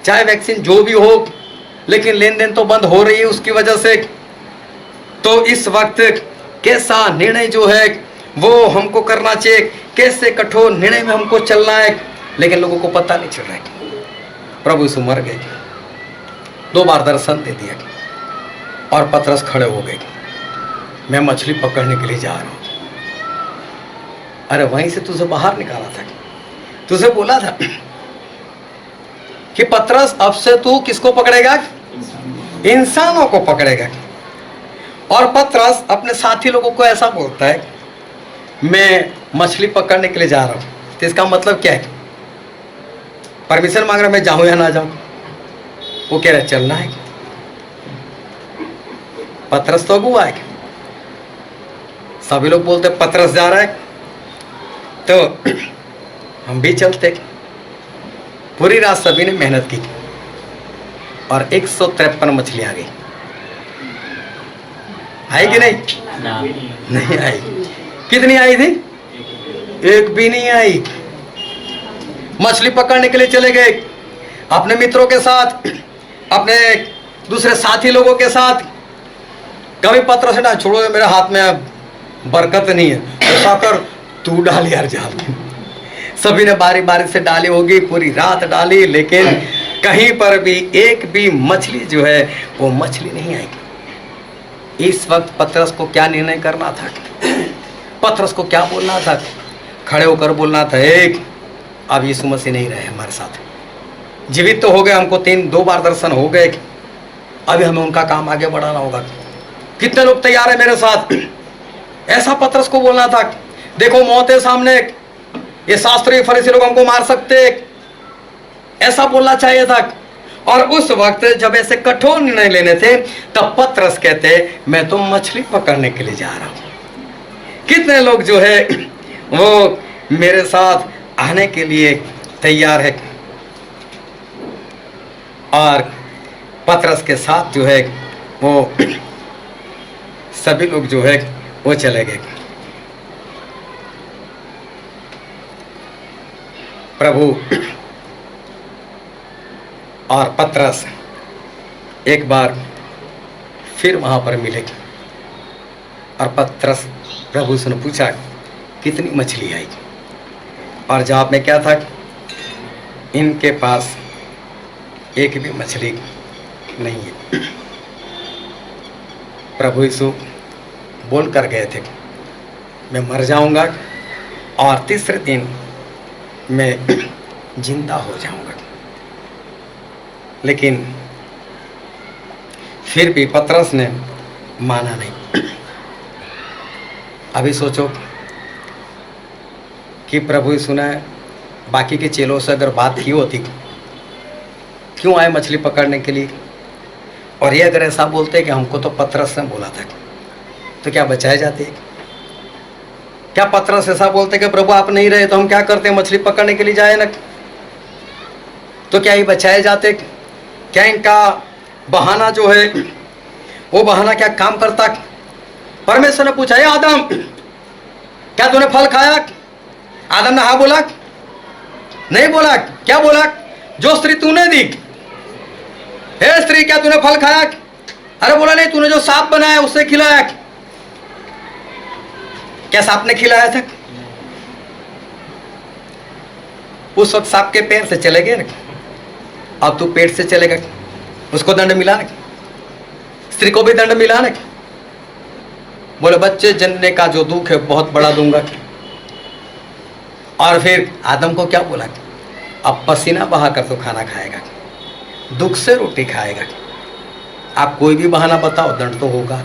चाहे वैक्सीन जो भी हो, लेकिन लेन देन तो बंद हो रही है उसकी वजह से, तो इस वक्त कैसा निर्णय जो है वो हमको करना चाहिए, कैसे कठोर निर्णय में हमको चलना है, लेकिन लोगों को पता नहीं चल रहा है। प्रभु यीशु मर गए, 2 बार दर्शन दे दिया और पतरस खड़े हो गए, मैं मछली पकड़ने के लिए जा रहा हूँ। अरे वहीं से तुझे बाहर निकाला था, तुझे बोला था कि पतरस अब से तू किसको पकड़ेगा? इंसानों को पकड़ेगा। और पतरस अपने साथी लोगों को ऐसा बोलता है, मैं मछली पकड़ने के लिए जा रहा हूँ। तो इसका मतलब क्या है? परमिशन मांग रहा, मैं जाऊँ या ना जाऊँ? वो कह रहा चलना है। पतरस तो अगुआ है, सभी लोग बोलते पतरस जा रहा है तो हम भी चलते। पूरी रात सभी ने मेहनत की और 153 मछली आ गई। आई कि नहीं? नहीं आई। कितनी आई थी? एक भी नहीं आई। मछली पकड़ने के लिए चले गए अपने मित्रों के साथ, अपने दूसरे साथी लोगों के साथ। कभी पत्र से ना छोड़ो, मेरे हाथ में बरकत नहीं है, ऐसा कर तू डाल यार जाल। सभी ने बारी बारी से डाली होगी, पूरी रात डाली, लेकिन कहीं पर भी एक भी मछली जो है वो मछली नहीं आएगी। इस वक्त पतरस को क्या निर्णय करना था? पतरस को क्या बोलना था? खड़े होकर बोलना था, एक अब यीशु मसीह नहीं रहे हमारे साथ, जीवित तो हो गए, हमको 2 बार दर्शन हो गए, अभी हमें उनका काम आगे बढ़ाना होगा। कितने लोग तैयार है मेरे साथ? ऐसा पतरस को बोलना था। देखो मौत है सामने, ये शास्त्री फरीसी लोग हमको मार सकते, ऐसा बोलना चाहिए था। और उस वक्त जब ऐसे कठोर निर्णय लेने थे, तब पतरस कहते मैं तो मछली पकड़ने के लिए जा रहा हूं। कितने लोग जो है वो मेरे साथ आने के लिए तैयार है। और पतरस के साथ जो है वो सभी लोग जो है वो चले गए। प्रभु और पतरस एक बार फिर वहां पर मिले और पतरस प्रभु से ने पूछा कितनी मछली आई? और जवाब में क्या था? इनके पास एक भी मछली नहीं है। प्रभु यीशु बोल कर गए थे मैं मर जाऊंगा और तीसरे दिन मैं जिंदा हो जाऊंगा। लेकिन फिर भी पतरस ने माना नहीं। अभी सोचो कि प्रभु यीशु ने बाकी के चेलों से अगर बात की होती, क्यों आए मछली पकड़ने के लिए, और ये अगर ऐसा बोलते कि हमको तो पतरस ने बोला था, तो क्या बचाए जाते? क्या पतरस ऐसा बोलते कि प्रभु आप नहीं रहे तो हम क्या करते, मछली पकड़ने के लिए जाए ना, तो क्या ये बचाए जाते? क्या इनका बहाना जो है वो बहाना क्या काम करता? परमेश्वर ने पूछा, आदम क्या तूने फल खाया? आदम ने हाँ बोला? नहीं बोला। क्या बोला? जो स्त्री तूने दी, हे स्त्री क्या तूने फल खाया? अरे बोला नहीं, तूने जो सांप बनाया उससे खिलाया। क्या सांप ने खिलाया था? उस वक्त सांप के पैर से चले गए ना, अब तू पेट से चलेगा, उसको दंड मिला ना, स्त्री को भी दंड मिला ना। बोले बच्चे जनने का जो दुख है बहुत बड़ा दूंगा। और फिर आदम को क्या बोला? अब पसीना बहाकर तो खाना खाएगा, दुख से रोटी खाएगा। आप कोई भी बहाना बताओ, दंड तो होगा।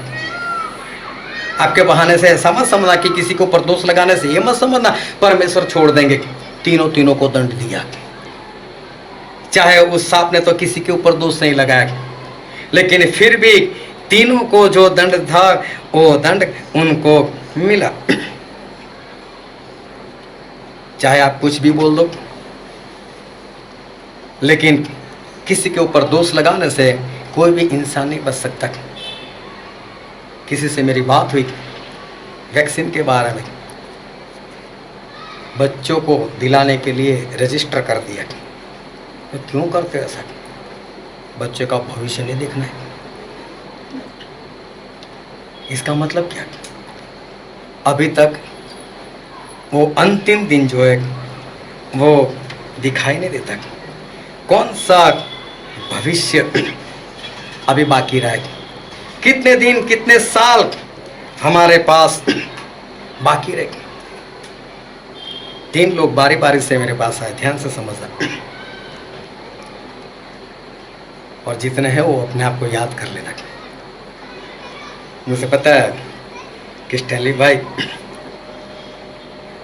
आपके बहाने से ऐसा मत समझना कि किसी को पर दोष लगाने से ये मत समझना परमेश्वर छोड़ देंगे। तीनों को दंड दिया, चाहे उस सांप ने तो किसी के ऊपर दोष नहीं लगाया, लेकिन फिर भी तीनों को जो दंड था वो दंड उनको मिला। चाहे आप कुछ भी बोल दो, लेकिन किसी के ऊपर दोष लगाने से कोई भी इंसान नहीं बच सकता। किसी से मेरी बात हुई वैक्सीन के बारे में, बच्चों को दिलाने के लिए रजिस्टर कर दिया। तो क्यों करते ऐसा? बच्चे का भविष्य नहीं देखना है। इसका मतलब क्या? अभी तक वो अंतिम दिन जो है वो दिखाई नहीं देता। कौन सा भविष्य अभी बाकी रहा है? कितने दिन कितने साल हमारे पास बाकी रहे? 3 लोग बारी बारी से मेरे पास आए, ध्यान से समझना, और जितने हैं वो अपने आप को याद कर लेना। मुझे पता है कि स्टैनली भाई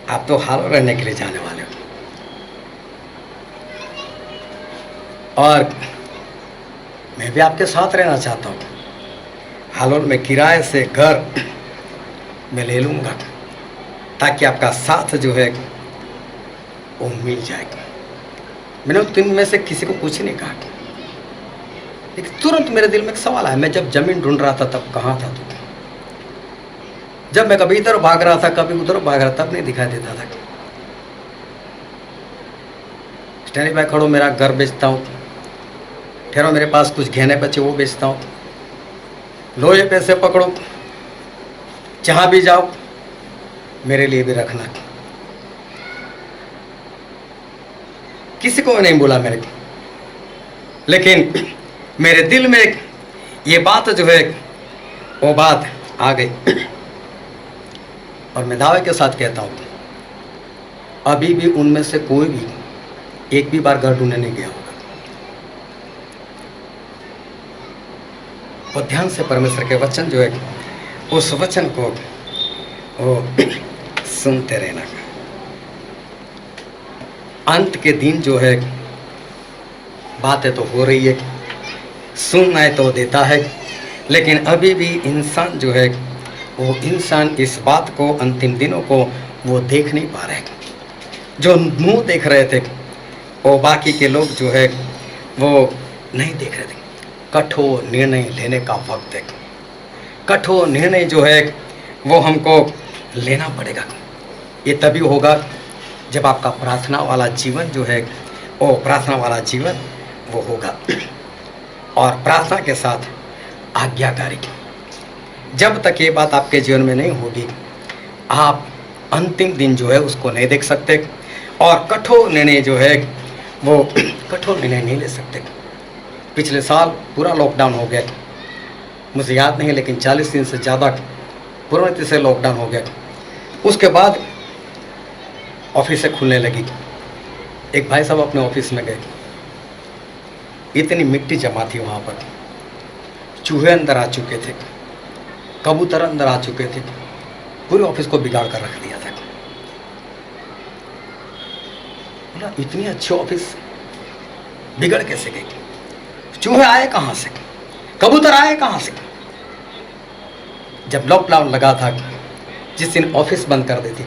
आप तो हाल रहने के लिए जाने वाले हो, और मैं भी आपके साथ रहना चाहता हूँ। हालोर में किराए से घर मैं ले लूँगा ताकि आपका साथ जो है वो मिल जाएगा। मैंने 3 में से किसी को कुछ नहीं कहा, लेकिन तुरंत मेरे दिल में एक सवाल आया, मैं जब जमीन ढूंढ रहा था तब कहाँ था तू? जब मैं कभी इधर भाग रहा था कभी उधर भाग रहा तब नहीं दिखाई देता था। स्टैंडी भाई खड़ो, मेरा घर बेचता हूँ, ठहरो मेरे पास कुछ गहने बचे वो बेचता हूँ, लो ये पैसे पकड़ो, जहाँ भी जाओ मेरे लिए भी रखना। किसी को नहीं बोला मेरे, लेकिन मेरे दिल में ये बात जो है वो बात आ गई। और मैं दावे के साथ कहता हूँ अभी भी उनमें से कोई भी एक भी बार घर ढूंढने नहीं गया होगा। और ध्यान से परमेश्वर के वचन जो है उस वचन को वो सुनते रहना। अंत के दिन जो है बातें तो हो रही है, सुनना है तो देता है, लेकिन अभी भी इंसान जो है वो इंसान इस बात को, अंतिम दिनों को वो देख नहीं पा रहे। जो मुंह देख रहे थे वो बाकी के लोग जो है वो नहीं देख रहे थे। कठोर निर्णय लेने का वक्त है। कठोर निर्णय जो है वो हमको लेना पड़ेगा। ये तभी होगा जब आपका प्रार्थना वाला जीवन जो है वो प्रार्थना वाला जीवन वो होगा, और प्रार्थना के साथ आज्ञाकारी। जब तक ये बात आपके जीवन में नहीं होगी आप अंतिम दिन जो है उसको नहीं देख सकते, और कठोर निर्णय जो है वो कठोर निर्णय नहीं ले सकते। पिछले साल पूरा लॉकडाउन हो गया, मुझे याद नहीं लेकिन 40 दिन से ज़्यादा पूर्ण रीति से लॉकडाउन हो गया। उसके बाद ऑफिसें खुलने लगी। एक भाई साहब अपने ऑफिस में गए, इतनी मिट्टी जमा थी वहाँ पर, चूहे अंदर आ चुके थे, कबूतर अंदर आ चुके थे, पूरे ऑफिस को बिगाड़ कर रख दिया था। बोला इतनी अच्छी ऑफिस बिगड़ कैसे गई? चूहे आए कहाँ से, कबूतर आए कहाँ से? जब लॉकडाउन लगा था, जिस दिन ऑफिस बंद कर दी थी,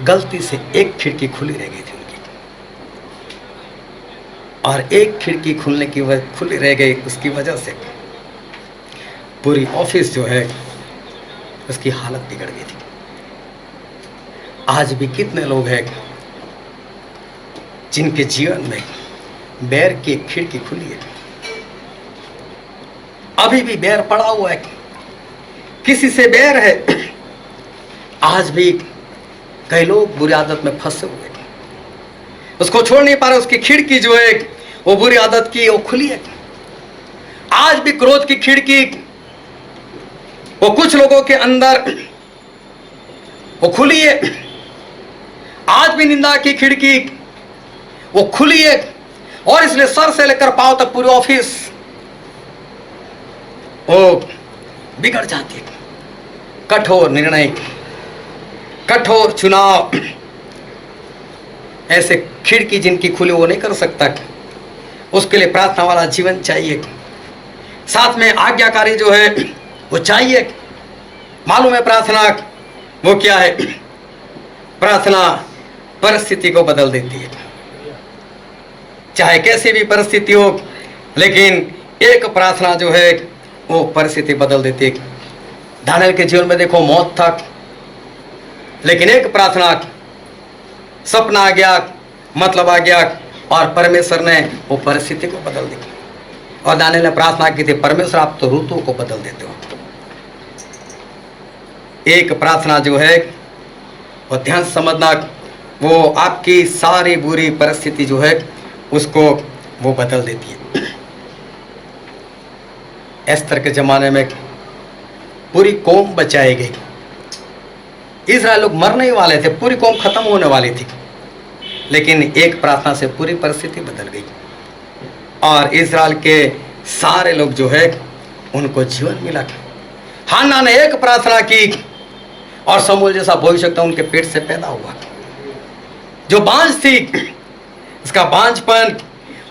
गलती से एक खिड़की खुली रह गई थी उनकी, और एक खिड़की खुली रह गई, उसकी वजह से पूरी ऑफिस जो है उसकी हालत बिगड़ गई थी। आज भी कितने लोग हैं जिनके जीवन में बैर की एक खिड़की खुली है, अभी भी बैर पड़ा हुआ है, किसी से बैर है। आज भी कई लोग बुरी आदत में फंसे हुए, उसको छोड़ नहीं पा रहे। उसकी खिड़की जो है वो बुरी आदत की वो खुली है। आज भी क्रोध की खिड़की वो कुछ लोगों के अंदर वो खुली है। आज भी निंदा की खिड़की वो खुली है, और इसलिए सर से लेकर पांव तक पूरी ऑफिस वो बिगड़ जाती है। कठोर निर्णय, कठोर चुनाव, ऐसे खिड़की जिनकी खुली वो नहीं कर सकता। उसके लिए प्रार्थना वाला जीवन चाहिए, साथ में आज्ञाकारी जो है वो चाहिए। मालूम है प्रार्थना वो क्या है? प्रार्थना परिस्थिति को बदल देती है, चाहे कैसी भी परिस्थिति हो, लेकिन एक प्रार्थना जो है वो परिस्थिति बदल देती है। दानियेल के जीवन में देखो मौत था, लेकिन एक प्रार्थना, सपना आ गया, मतलब आ गया, और परमेश्वर ने वो परिस्थिति को बदल दी। और दानियेल ने प्रार्थना की थी, परमेश्वर आप तो ऋतु को बदल देते हो। एक प्रार्थना जो है वो ध्यान समझना, वो आपकी सारी बुरी परिस्थिति जो है उसको वो बदल देती है। एस्तर के जमाने में पूरी कौम बचाई गई। इजराइल लोग मरने ही वाले थे, पूरी कौम खत्म होने वाली थी, लेकिन एक प्रार्थना से पूरी परिस्थिति बदल गई, और इजराइल के सारे लोग जो है उनको जीवन मिला। हान्ना ने एक प्रार्थना की, और समूएल जैसा भविष्यवक्ता उनके पेट से पैदा हुआ। जो बांझ थी, इसका बांझपन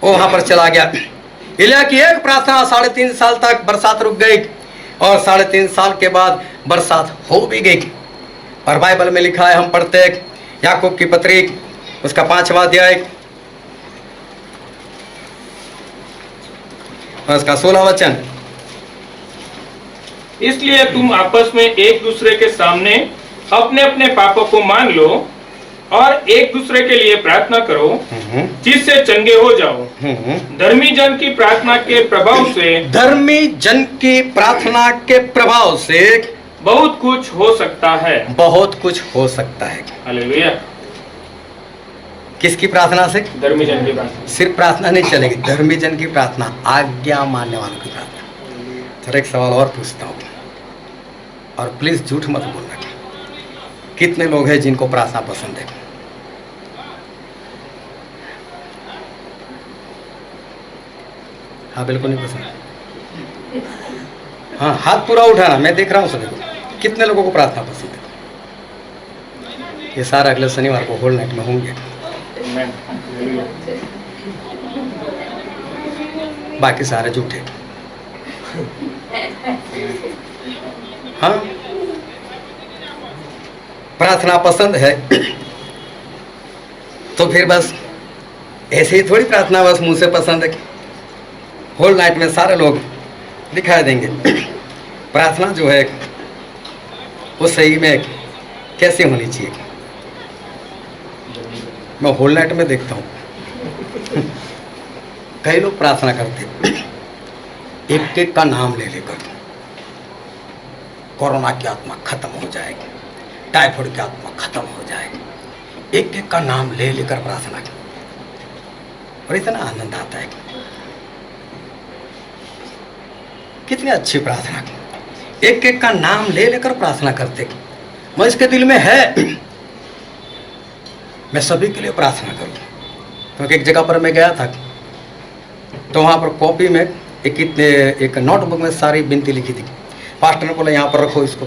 वो वहां पर चला गया। एलिय्याह की एक प्रार्थना 3.5 साल तक बरसात रुक गई, और 3.5 साल के बाद बरसात हो भी गई। और बाइबल में लिखा है, हम पढ़ते हैं याकूब की पत्री उसका 5वां अध्याय और उसका 16वां वचन। इसलिए तुम आपस में एक दूसरे के सामने अपने अपने पापों को मान लो और एक दूसरे के लिए प्रार्थना करो, जिससे चंगे हो जाओ। धर्मी जन की प्रार्थना के प्रभाव से, धर्मी जन की प्रार्थना के प्रभाव से बहुत कुछ हो सकता है। बहुत कुछ हो सकता है। हालेलुया। किसकी प्रार्थना से? धर्मी जन की प्रार्थना। सिर्फ प्रार्थना नहीं चलेगी, धर्मी जन की प्रार्थना, आज्ञा मानने वालों की प्रार्थना। सर एक सवाल और पूछता हूँ, और प्लीज झूठ मत बोलना। कितने लोग हैं जिनको प्रार्थना पसंद है? हाँ, बिल्कुल नहीं पसंद। हाँ, हाथ पूरा उठाना, मैं देख रहा हूँ सभी को। कितने लोगों को प्रार्थना पसंद है? ये सारा अगले शनिवार को होल नाइट में होंगे। बाकी सारे झूठे। हाँ, प्रार्थना पसंद है तो फिर बस ऐसे ही थोड़ी प्रार्थना बस मुंह से पसंद है। होल नाइट में सारे लोग दिखाई देंगे प्रार्थना जो है वो सही में कैसे होनी चाहिए। मैं होल नाइट में देखता हूँ कई लोग प्रार्थना करते एक एक का नाम ले लेकर, कोरोना की आत्मा खत्म हो जाएगी, टाइफाइड की आत्मा खत्म हो जाएगी, एक एक का नाम ले लेकर प्रार्थना की। और इतना आनंद आता है, कितनी अच्छी प्रार्थना, एक एक का नाम ले लेकर प्रार्थना करते। मैं इसके दिल में है मैं सभी के लिए प्रार्थना करूं। क्योंकि एक जगह पर मैं गया था तो वहाँ पर कॉपी में एक नोटबुक में सारी विनती लिखी थी। पास्टर ने बोला यहाँ पर रखो, इसको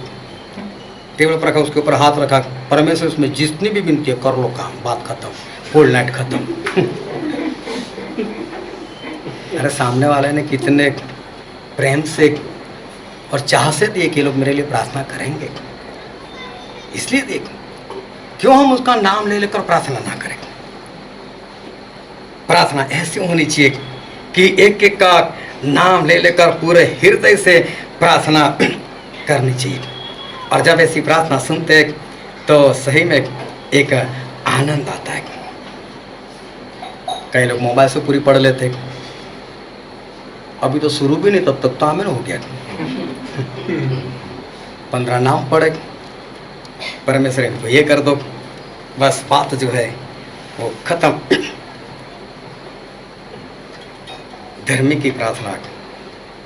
टेबल पर रखा, उसके ऊपर हाथ रखा, परमेश्वर उसमें जितनी भी विनती है कर लो काम, बात खत्म, होल नाइट खत्म। अरे सामने वाले ने कितने प्रेम से और चाह से दिए कि लोग मेरे लिए प्रार्थना करेंगे, इसलिए देखो क्यों हम उसका नाम ले लेकर प्रार्थना ना करें। प्रार्थना ऐसी होनी चाहिए कि एक एक का नाम ले लेकर पूरे हृदय से प्रार्थना करनी चाहिए। और जब ऐसी प्रार्थना सुनते तो सही में एक आनंद आता है। कई लोग मोबाइल से पूरी पढ़ लेते, अभी तो शुरू भी नहीं, तब तक तो आमिर हो गया। 15 नाम पढ़े, परमेश्वर इनको ये कर दो, बस बात जो है वो खत्म। धर्मी की प्रार्थना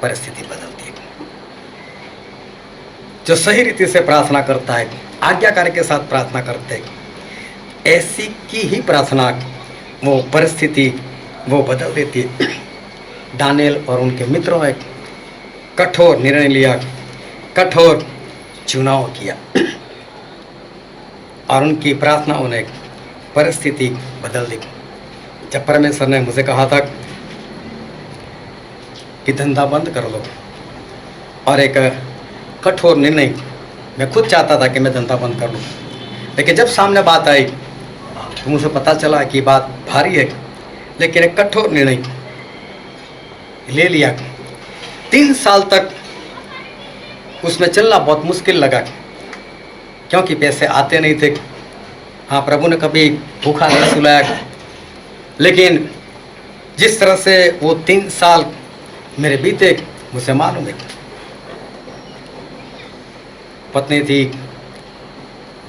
परिस्थिति बदलती है। जो सही रीति से प्रार्थना करता है, आज्ञाकारी के साथ प्रार्थना करते हैं, ऐसी की ही प्रार्थना वो परिस्थिति वो बदल देती है। दानियल और उनके मित्रों ने कठोर निर्णय लिया, कठोर चुनाव किया और उनकी प्रार्थनाओं ने परिस्थिति बदल दी। जब परमेश्वर ने मुझे कहा था कि धंधा बंद कर लो, और एक कठोर निर्णय, मैं खुद चाहता था कि मैं धंधा बंद कर लूँ, लेकिन जब सामने बात आई तो मुझे पता चला कि बात भारी है, लेकिन एक कठोर निर्णय ले लिया। 3 साल तक उसमें चलना बहुत मुश्किल लगा, क्योंकि पैसे आते नहीं थे। हाँ, प्रभु ने कभी भूखा नहीं सुलाया, लेकिन जिस तरह से वो 3 साल मेरे बीते मुझे मालूम है। पत्नी थी,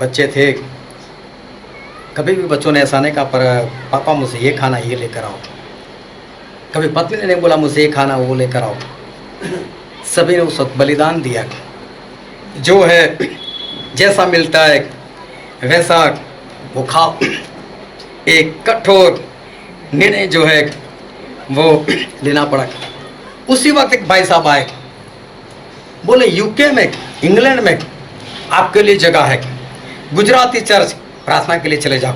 बच्चे थे, कभी भी बच्चों ने ऐसा नहीं कहा पर पापा मुझे ये खाना ये लेकर आओ, कभी पत्नी ने नहीं बोला मुझे ये खाना वो लेकर आओ। सभी ने उस वक्त बलिदान दिया। जो है जैसा मिलता है वैसा वो खाओ। एक कठोर निर्णय जो है वो लेना पड़ा। उसी वक्त एक भाई साहब आए, बोले यूके में, इंग्लैंड में आपके लिए जगह है, गुजराती चर्च, प्रार्थना के लिए चले जाओ,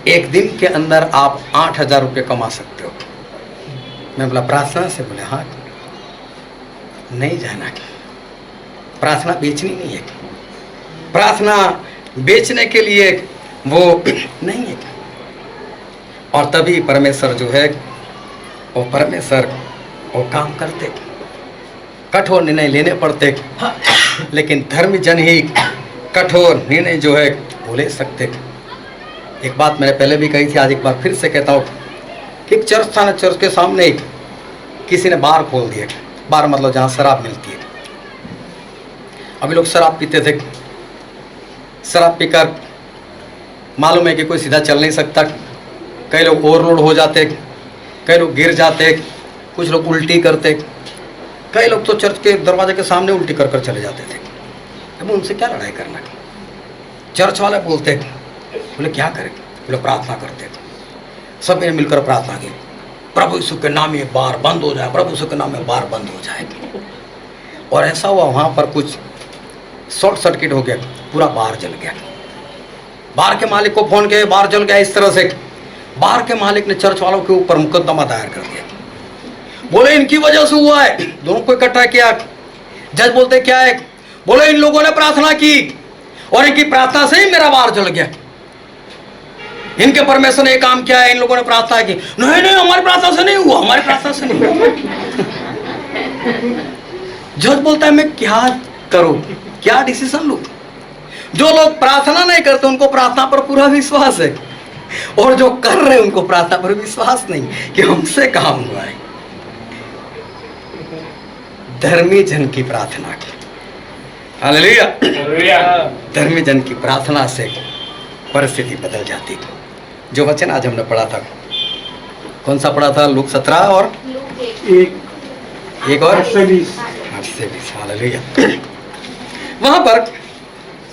1 दिन के अंदर आप 8,000 रुपये कमा सकते हो। मैं बोला प्रार्थना से? बोले हाँ। नहीं जाना, प्रार्थना बेचनी नहीं है, प्रार्थना बेचने के लिए वो नहीं है। और तभी परमेश्वर जो है वो परमेश्वर वो काम करते, कठोर निर्णय लेने पड़ते, लेकिन धर्मी जन ही कठोर निर्णय जो है वो ले सकते। एक बात मैंने पहले भी कही थी, आज एक बार फिर से कहता हूँ कि एक चर्च था ना, चर्च के सामने किसी ने बार खोल दिए। बार मतलब जहाँ शराब मिलती है। अभी लोग शराब पीते थे, शराब पीकर मालूम है कि कोई सीधा चल नहीं सकता, कई लोग ओवरलोड हो जाते, कई लोग गिर जाते, कुछ लोग उल्टी करते, कई लोग तो चर्च के दरवाजे के सामने उल्टी कर कर चले जाते थे। अब उनसे क्या लड़ाई करना, चर्च वाले बोलते बोले क्या करें, बोले प्रार्थना करते। सब ने मिलकर प्रार्थना की, प्रभु यीशु के नाम में बार बंद हो जाए, प्रभु यीशु के नाम में बार बंद हो जाए। और ऐसा हुआ वहाँ पर कुछ शॉर्ट सर्किट हो गया, पूरा बार जल गया। बार के मालिक को फोन किया, बार जल गया। इस तरह से बार के मालिक ने चर्च वालों के ऊपर मुकदमा दायर कर दिया। बोले इनकी वजह से हुआ है। दोनों को इकट्ठा किया। जज बोलते क्या है, बोले इन लोगों ने प्रार्थना की और इनकी प्रार्थना से ही मेरा बार जल गया। इनके परमेश्वर ने एक काम किया है, इन लोगों ने प्रार्थना की। नहीं नहीं, हमारी प्रार्थना से नहीं हुआ, हमारी प्रार्थना से नहीं हुआ। जज बोलता है मैं क्या करूं, क्या डिसीजन लूं? जो लोग प्रार्थना नहीं करते उनको प्रार्थना पर पूरा विश्वास है, और जो कर रहे हैं उनको प्रार्थना पर विश्वास नहीं कि हमसे काम हुआ है। धर्मी जन की प्रार्थना, हालेलुया, धर्मी जन की प्रार्थना से परिस्थिति बदल जाती। जो वचन आज हमने पढ़ा था, कौन सा पढ़ा था? लूक 17 और एक और 8 से 20। हालेलुया। वहां पर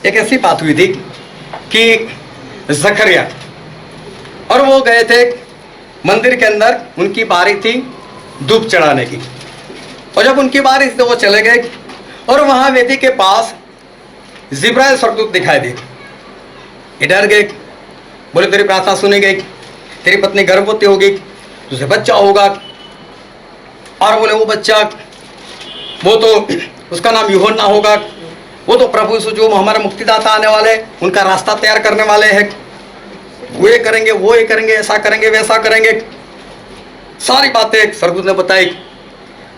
एक ऐसी बात हुई थी कि जकरिया और वो गए थे मंदिर के अंदर, उनकी बारी थी धूप चढ़ाने की। और जब उनकी बारी थी तो वो चले गए, और वहां वेदी के पास जिब्राइल स्वर्गदूत दिखाई दे। ये डर गए, बोले तेरी प्रार्थना सुनी गई, तेरी पत्नी गर्भवती होगी, तुझे बच्चा होगा। और बोले वो बच्चा, वो तो उसका नाम यूहन्ना होगा, वो तो प्रभु यीशु जो हमारे मुक्तिदाता आने वाले, उनका रास्ता तैयार करने वाले हैं। वो ये करेंगे, वो ये करेंगे, ऐसा करेंगे, वैसा करेंगे। सारी बातें स्वर्गदूत ने बताई।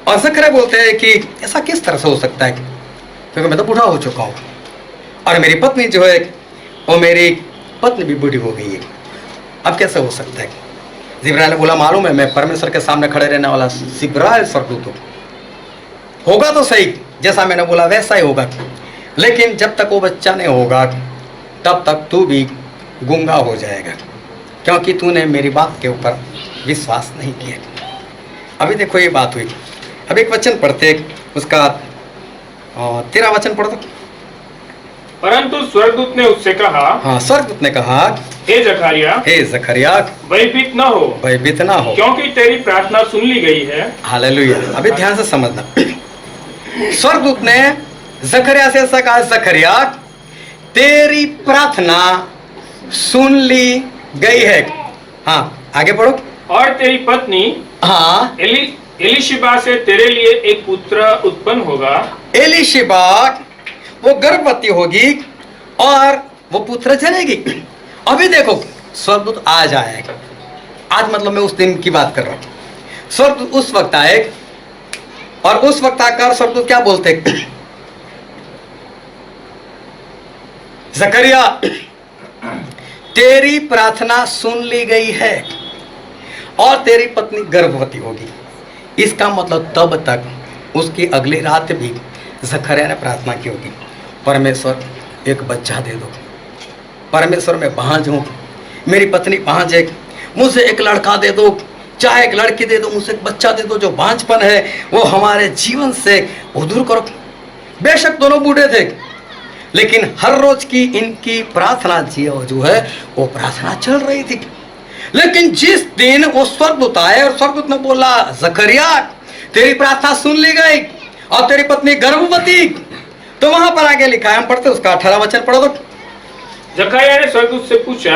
और जकरिया बोलते हैं कि ऐसा किस तरह से हो सकता है, क्योंकि मैं तो बूढ़ा हो चुका हूँ, और मेरी पत्नी जो है वो मेरी पत्नी भी बूढ़ी हो गई है, अब कैसे हो सकता है? जिब्राइल ने बोला मालूम है, मैं परमेश्वर के सामने खड़े रहने वाला जिब्राइल स्वर्गदूत हूँ। होगा तो सही, जैसा मैंने बोला वैसा ही होगा, लेकिन जब तक वो बच्चा नहीं होगा तब तक तू भी गूंगा हो जाएगा, क्योंकि तूने मेरी बात के ऊपर विश्वास नहीं किया। अभी देखो ये बात हुई। अब एक वचन पढ़ते, उसका 13 वचन पढ़ दो। परंतु स्वर्गदूत ने उससे कहा, हाँ, स्वर्गदूत ने कहा, हे जकरिया, भयभीत न हो, क्योंकि तेरी प्रार्थना सुन ली गई है। हालेलुया। अभी ध्यान से समझना। स्वर्गदूत ने जकरिया से ऐसा कहा, जकरिया तेरी प्रार्थना सुन ली गई है। हाँ, आगे पढ़ो। और तेरी पत्नी हाँ एलीशिबा से तेरे लिए एक पुत्र उत्पन्न होगा। एलीशिबा वो गर्भवती होगी और वो पुत्र जनेगी। अभी देखो, स्वर्गदूत आज आएगा। आज मतलब मैं उस दिन की बात कर रहा हूँ। स्वर्गदूत उस वक्त आए, और उस वक्त आकर स्वर्गदूत क्या बोलते, जकरिया तेरी प्रार्थना सुन ली गई है और तेरी पत्नी गर्भवती होगी। इसका मतलब तब तक उसकी अगली रात भी जकरिया ने प्रार्थना की होगी, परमेश्वर एक बच्चा दे दो, परमेश्वर मैं बांझ हूँ, मेरी पत्नी बांझ है, मुझे एक लड़का दे दो, चाहे एक लड़की दे दो, मुझे एक बच्चा दे दो, जो बांझपन है वो हमारे जीवन से दूर करो। बेशक दोनों बूढ़े थे, लेकिन हर रोज की इनकी प्रार्थना जो है वो प्रार्थना चल रही थी। लेकिन जिस दिन वो स्वर्गदूत आए और स्वर्गदूत ने बोला, जकरिया तेरी प्रार्थना सुन ली गई और तेरी पत्नी गर्भवती, तो वहां पर आगे लिखा है, हम पढ़ते उसका 18 वचन पढ़ो तो। जकरिया ने स्वर्गदूत से पूछा,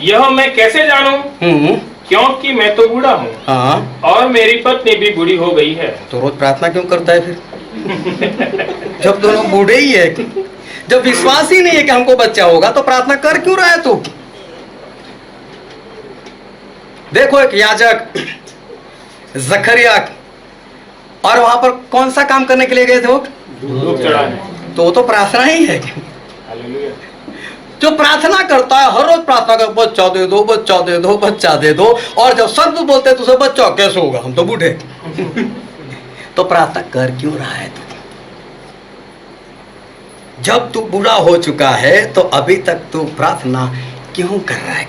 यह मैं कैसे जानूं, क्योंकि मैं तो बूढ़ा हूँ, हाँ, और मेरी पत्नी भी बूढ़ी हो गई है। तो रोज प्रार्थना क्यों करता है फिर? जब दोनों बूढ़े ही है, जब विश्वास ही नहीं है कि हमको बच्चा होगा, तो प्रार्थना कर क्यों रहा है तू? देखो, एक याजक जकरिया, और वहां पर कौन सा काम करने के लिए गए थे वो? धूप चढ़ाने। तो वो तो प्रार्थना ही है। हालेलुया। जो प्रार्थना करता है, हर रोज प्रार्थना कर, बच्चा दे दो, बच्चा दे दो, बच्चा दे दो, और जब स्वर्गदूत बोलते हैं तुझे बच्चा कैसे होगा, हम तो बूढ़े। तो प्रार्थना कर क्यों रहा है तू? जब तू बूढ़ा हो चुका है तो अभी तक तू प्रार्थना क्यों कर रहा है?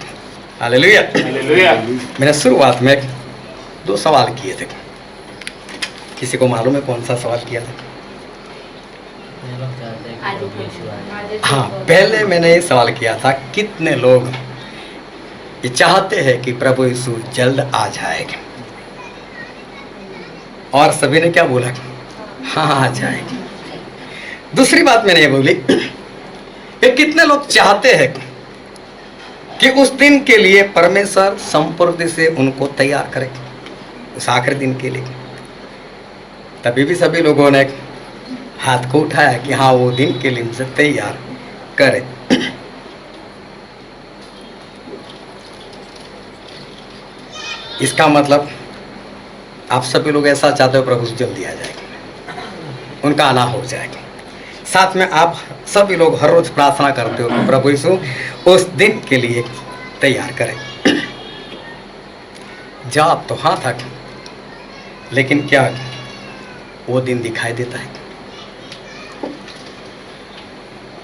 हालेलुया। हालेलुया। मैंने शुरुआत में 2 सवाल किए थे। किसी को मालूम है कौन सा सवाल किया था? हाँ, पहले मैंने ये सवाल किया था, कितने लोग ये चाहते हैं कि प्रभु यीशु जल्द आ जाएगा, और सभी ने क्या बोला, हाँ आ जाएगी। दूसरी बात मैंने ये बोली कि कितने लोग चाहते हैं कि उस दिन के लिए परमेश्वर संपूर्ण से उनको तैयार करे, उस आखिरी दिन के लिए। तभी भी सभी लोगों ने हाथ को उठाया कि हाँ, वो दिन के लिए मुझे तैयार करे। इसका मतलब आप सभी लोग ऐसा चाहते हो प्रभु जल्दी आ जाएगा, उनका आना हो जाएगा। साथ में आप सभी लोग हर रोज प्रार्थना करते हो कि प्रभु यीशु उस दिन के लिए तैयार करें। जवाब तो हाँ था, लेकिन क्या वो दिन दिखाई देता है?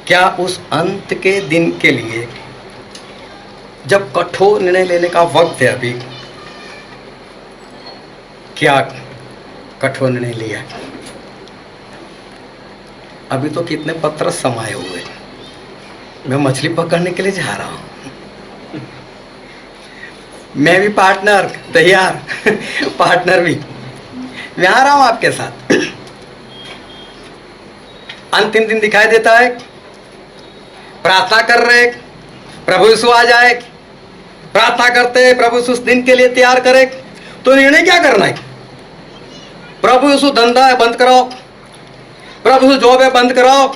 क्या उस अंत के दिन के लिए जब कठोर निर्णय लेने का वक्त है, अभी क्या कठोर निर्णय लिया? अभी तो कितने पत्र समाये हुए, मैं मछली पकड़ने के लिए जा रहा हूं, मैं भी पार्टनर तैयार पार्टनर भी, मैं आ रहा हूं आपके साथ। अंतिम दिन दिखाई देता है, प्रार्थना कर रहे प्रभु यीशु आ जाए, प्रार्थना करते हैं प्रभु यीशु उस दिन के लिए तैयार करे, तो निर्णय क्या करना है? प्रभु यीशु धंधा है बंद कराओ, प्रभु यीशु जॉब है बंद कराओ,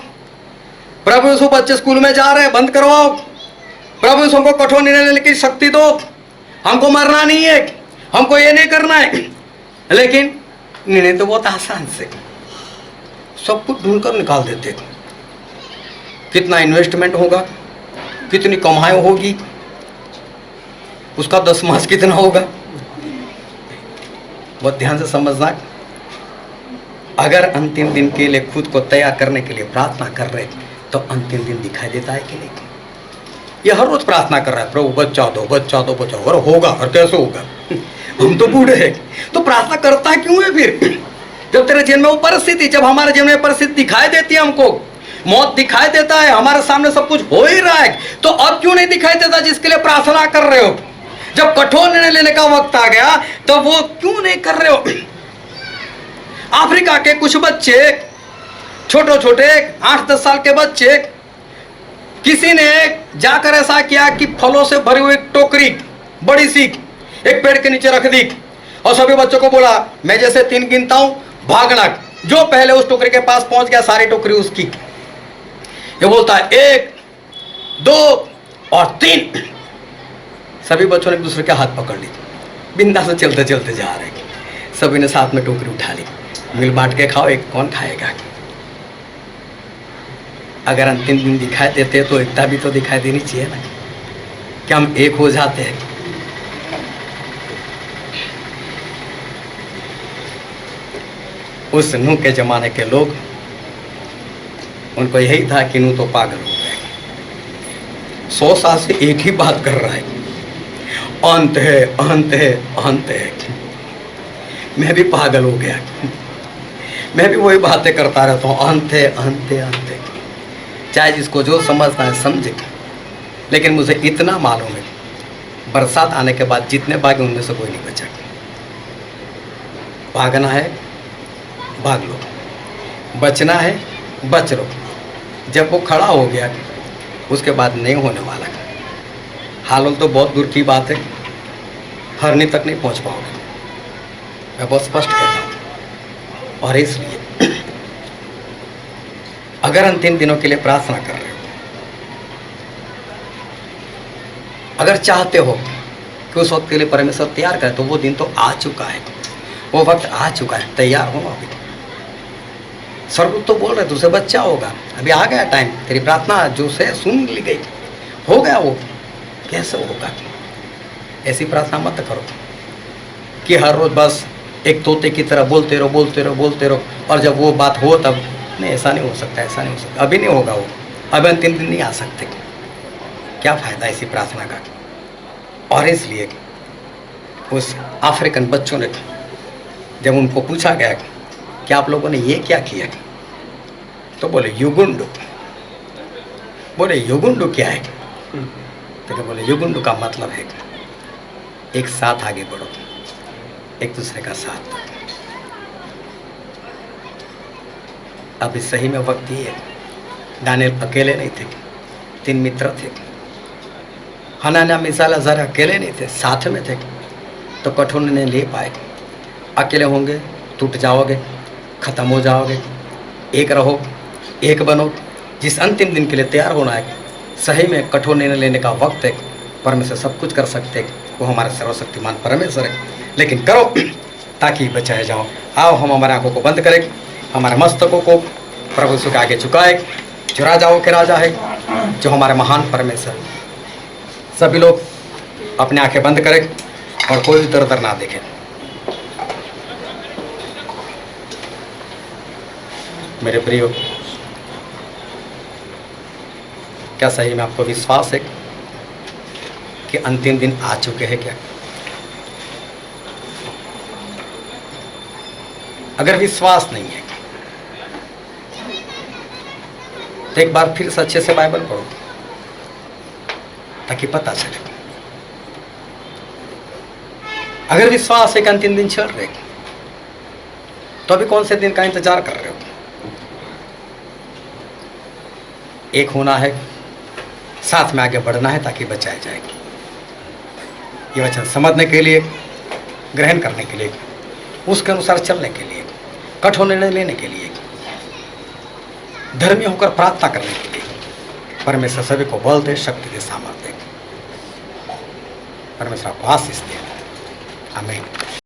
प्रभु यीशु बच्चे स्कूल में जा रहे हैं बंद करवाओ, प्रभु यीशु हमको कठोर निर्णय लेने की शक्ति दो, हमको मरना नहीं है, हमको ये नहीं करना है। लेकिन निर्णय तो बहुत आसान से सब कुछ ढूंढ कर निकाल देते। कितना इन्वेस्टमेंट होगा, कितनी कमाई होगी, उसका 10 मास कितना होगा, बहुत ध्यान से समझना। अगर अंतिम दिन के लिए खुद को तैयार करने के लिए प्रार्थना कर रहे तो अंतिम दिन दिखाई देता है कि नहीं? ये हर रोज प्रार्थना कर रहा है, प्रभु बच्चा दो बच्चा दो बच्चा, और होगा, और कैसे होगा, हम तो बूढ़े हैं। तो प्रार्थना करता क्यों है फिर? जब तेरे जीवन में वो परिस्थिति, जब हमारे जीवन में परिस्थिति दिखाई देती है, हमको मौत दिखाई देता है, हमारे सामने सब कुछ हो ही रहा है, तो अब क्यों नहीं दिखाई देता जिसके लिए प्रार्थना कर रहे हो? जब कठोर निर्णय लेने का वक्त आ गया तो वो क्यों नहीं कर रहे हो? अफ्रीका के कुछ बच्चे, छोटे छोटे 8-10 साल के बच्चे, किसी ने जाकर ऐसा किया कि फलों से भरी हुई टोकरी बड़ी सी एक पेड़ के नीचे रख दी और सभी बच्चों को बोला, मैं जैसे 3 गिनता हूं भागना, जो पहले उस टोकरी के पास पहुंच गया सारी टोकरी उसकी। ये बोलता है 1 2 और 3। सभी बच्चों ने एक दूसरे के हाथ पकड़ ली, बिंदा से चलते चलते जा रहे, सभी ने साथ में टोकरी उठा ली, मिल बांट के खाओ, एक कौन खाएगा? अगर अंतिम दिन दिखाई देते तो एकता भी तो दिखाई देनी चाहिए ना, क्या हम एक हो जाते हैं? उस नूह के जमाने के लोग, उनको यही था कि नूह तो पागल हो गए, 100 साल से एक ही बात कर रहा है, अंत है अंत है अंत है। मैं भी पागल हो गया, मैं भी वही बातें करता रहता हूँ, अंत है अंत है अंत है। चाहे जिसको जो समझना है समझे, लेकिन मुझे इतना मालूम है, बरसात आने के बाद जितने भागे उनमें से कोई नहीं बचा। भागना है भाग लो, बचना है बच लो। जब वो खड़ा हो गया उसके बाद नहीं होने वाला। हाल तो बहुत दूर की बात है, हरनी तक नहीं पहुंच पाओगे, मैं बहुत स्पष्ट कहता हूँ। और इसलिए अगर अंतिम दिनों के लिए प्रार्थना कर रहे हो, अगर चाहते हो कि उस वक्त के लिए परमेश्वर तैयार करे, तो वो दिन तो आ चुका है, वो वक्त आ चुका है, तैयार हो। अभी स्वर्गदूत तो बोल रहे तुझसे बच्चा होगा, अभी आ गया टाइम, तेरी प्रार्थना जो से सुन ली गई, हो गया। वो कैसे होगा? ऐसी प्रार्थना मत करो कि हर रोज बस एक तोते की तरह बोलते रहो बोलते रहो बोलते रहो, और जब वो बात हो तब नहीं, ऐसा नहीं हो सकता, ऐसा नहीं हो सकता, अभी नहीं होगा वो, अभी अंतिम दिन नहीं आ सकते। क्या फायदा ऐसी प्रार्थना का? और इसलिए उस अफ्रीकन बच्चों ने, जब उनको पूछा गया कि आप लोगों ने ये क्या किया, तो बोले युगुंडो, बोले युगुंडु क्या है? तो बोले युगुंडु का मतलब है एक साथ आगे बढ़ो, एक दूसरे का साथ दो। अभी सही में वक्त ही है। दानियल अकेले नहीं थे, 3 मित्र थे। हनान्याह मिसाएल अज़ारिया अकेले नहीं थे, साथ में थे, तो कठोर निर्णय ले पाए। अकेले होंगे टूट जाओगे, खत्म हो जाओगे। एक रहो, एक बनो। जिस अंतिम दिन के लिए तैयार होना है, सही में कठोर निर्णय लेने का वक्त है। परमेश्वर सब कुछ कर सकते हैं, वो हमारे सर्वशक्तिमान परमेश्वर है। लेकिन करो ताकि बचाए जाओ। आओ हम हमारे आंखों को बंद करें, हमारे मस्तकों को प्रभु यीशु के आगे झुकाए, जो राजाओं के राजा है, जो हमारे महान परमेश्वर। सभी लोग अपने आंखें बंद करें और कोई इधर उधर ना देखें। मेरे प्रियो, क्या सही में आपको विश्वास है कि अंतिम दिन आ चुके हैं क्या? अगर विश्वास नहीं है तो एक बार फिर से अच्छे से बाइबल पढ़ो ताकि पता चले। अगर विश्वास है कि अंतिम दिन चल रहे तो अभी कौन से दिन का इंतजार कर रहे हो? एक होना है, साथ में आगे बढ़ना है ताकि बचाया जाएगी। ये वचन समझने के लिए, ग्रहण करने के लिए, उसके अनुसार चलने के लिए, कठोर निर्णय लेने के लिए, धर्मी होकर प्रार्थना करने के लिए परमेश्वर सभी को बल दे, शक्ति दे, सामर्थ्य दे। परमेश्वर आपको आशीष दे। आमीन।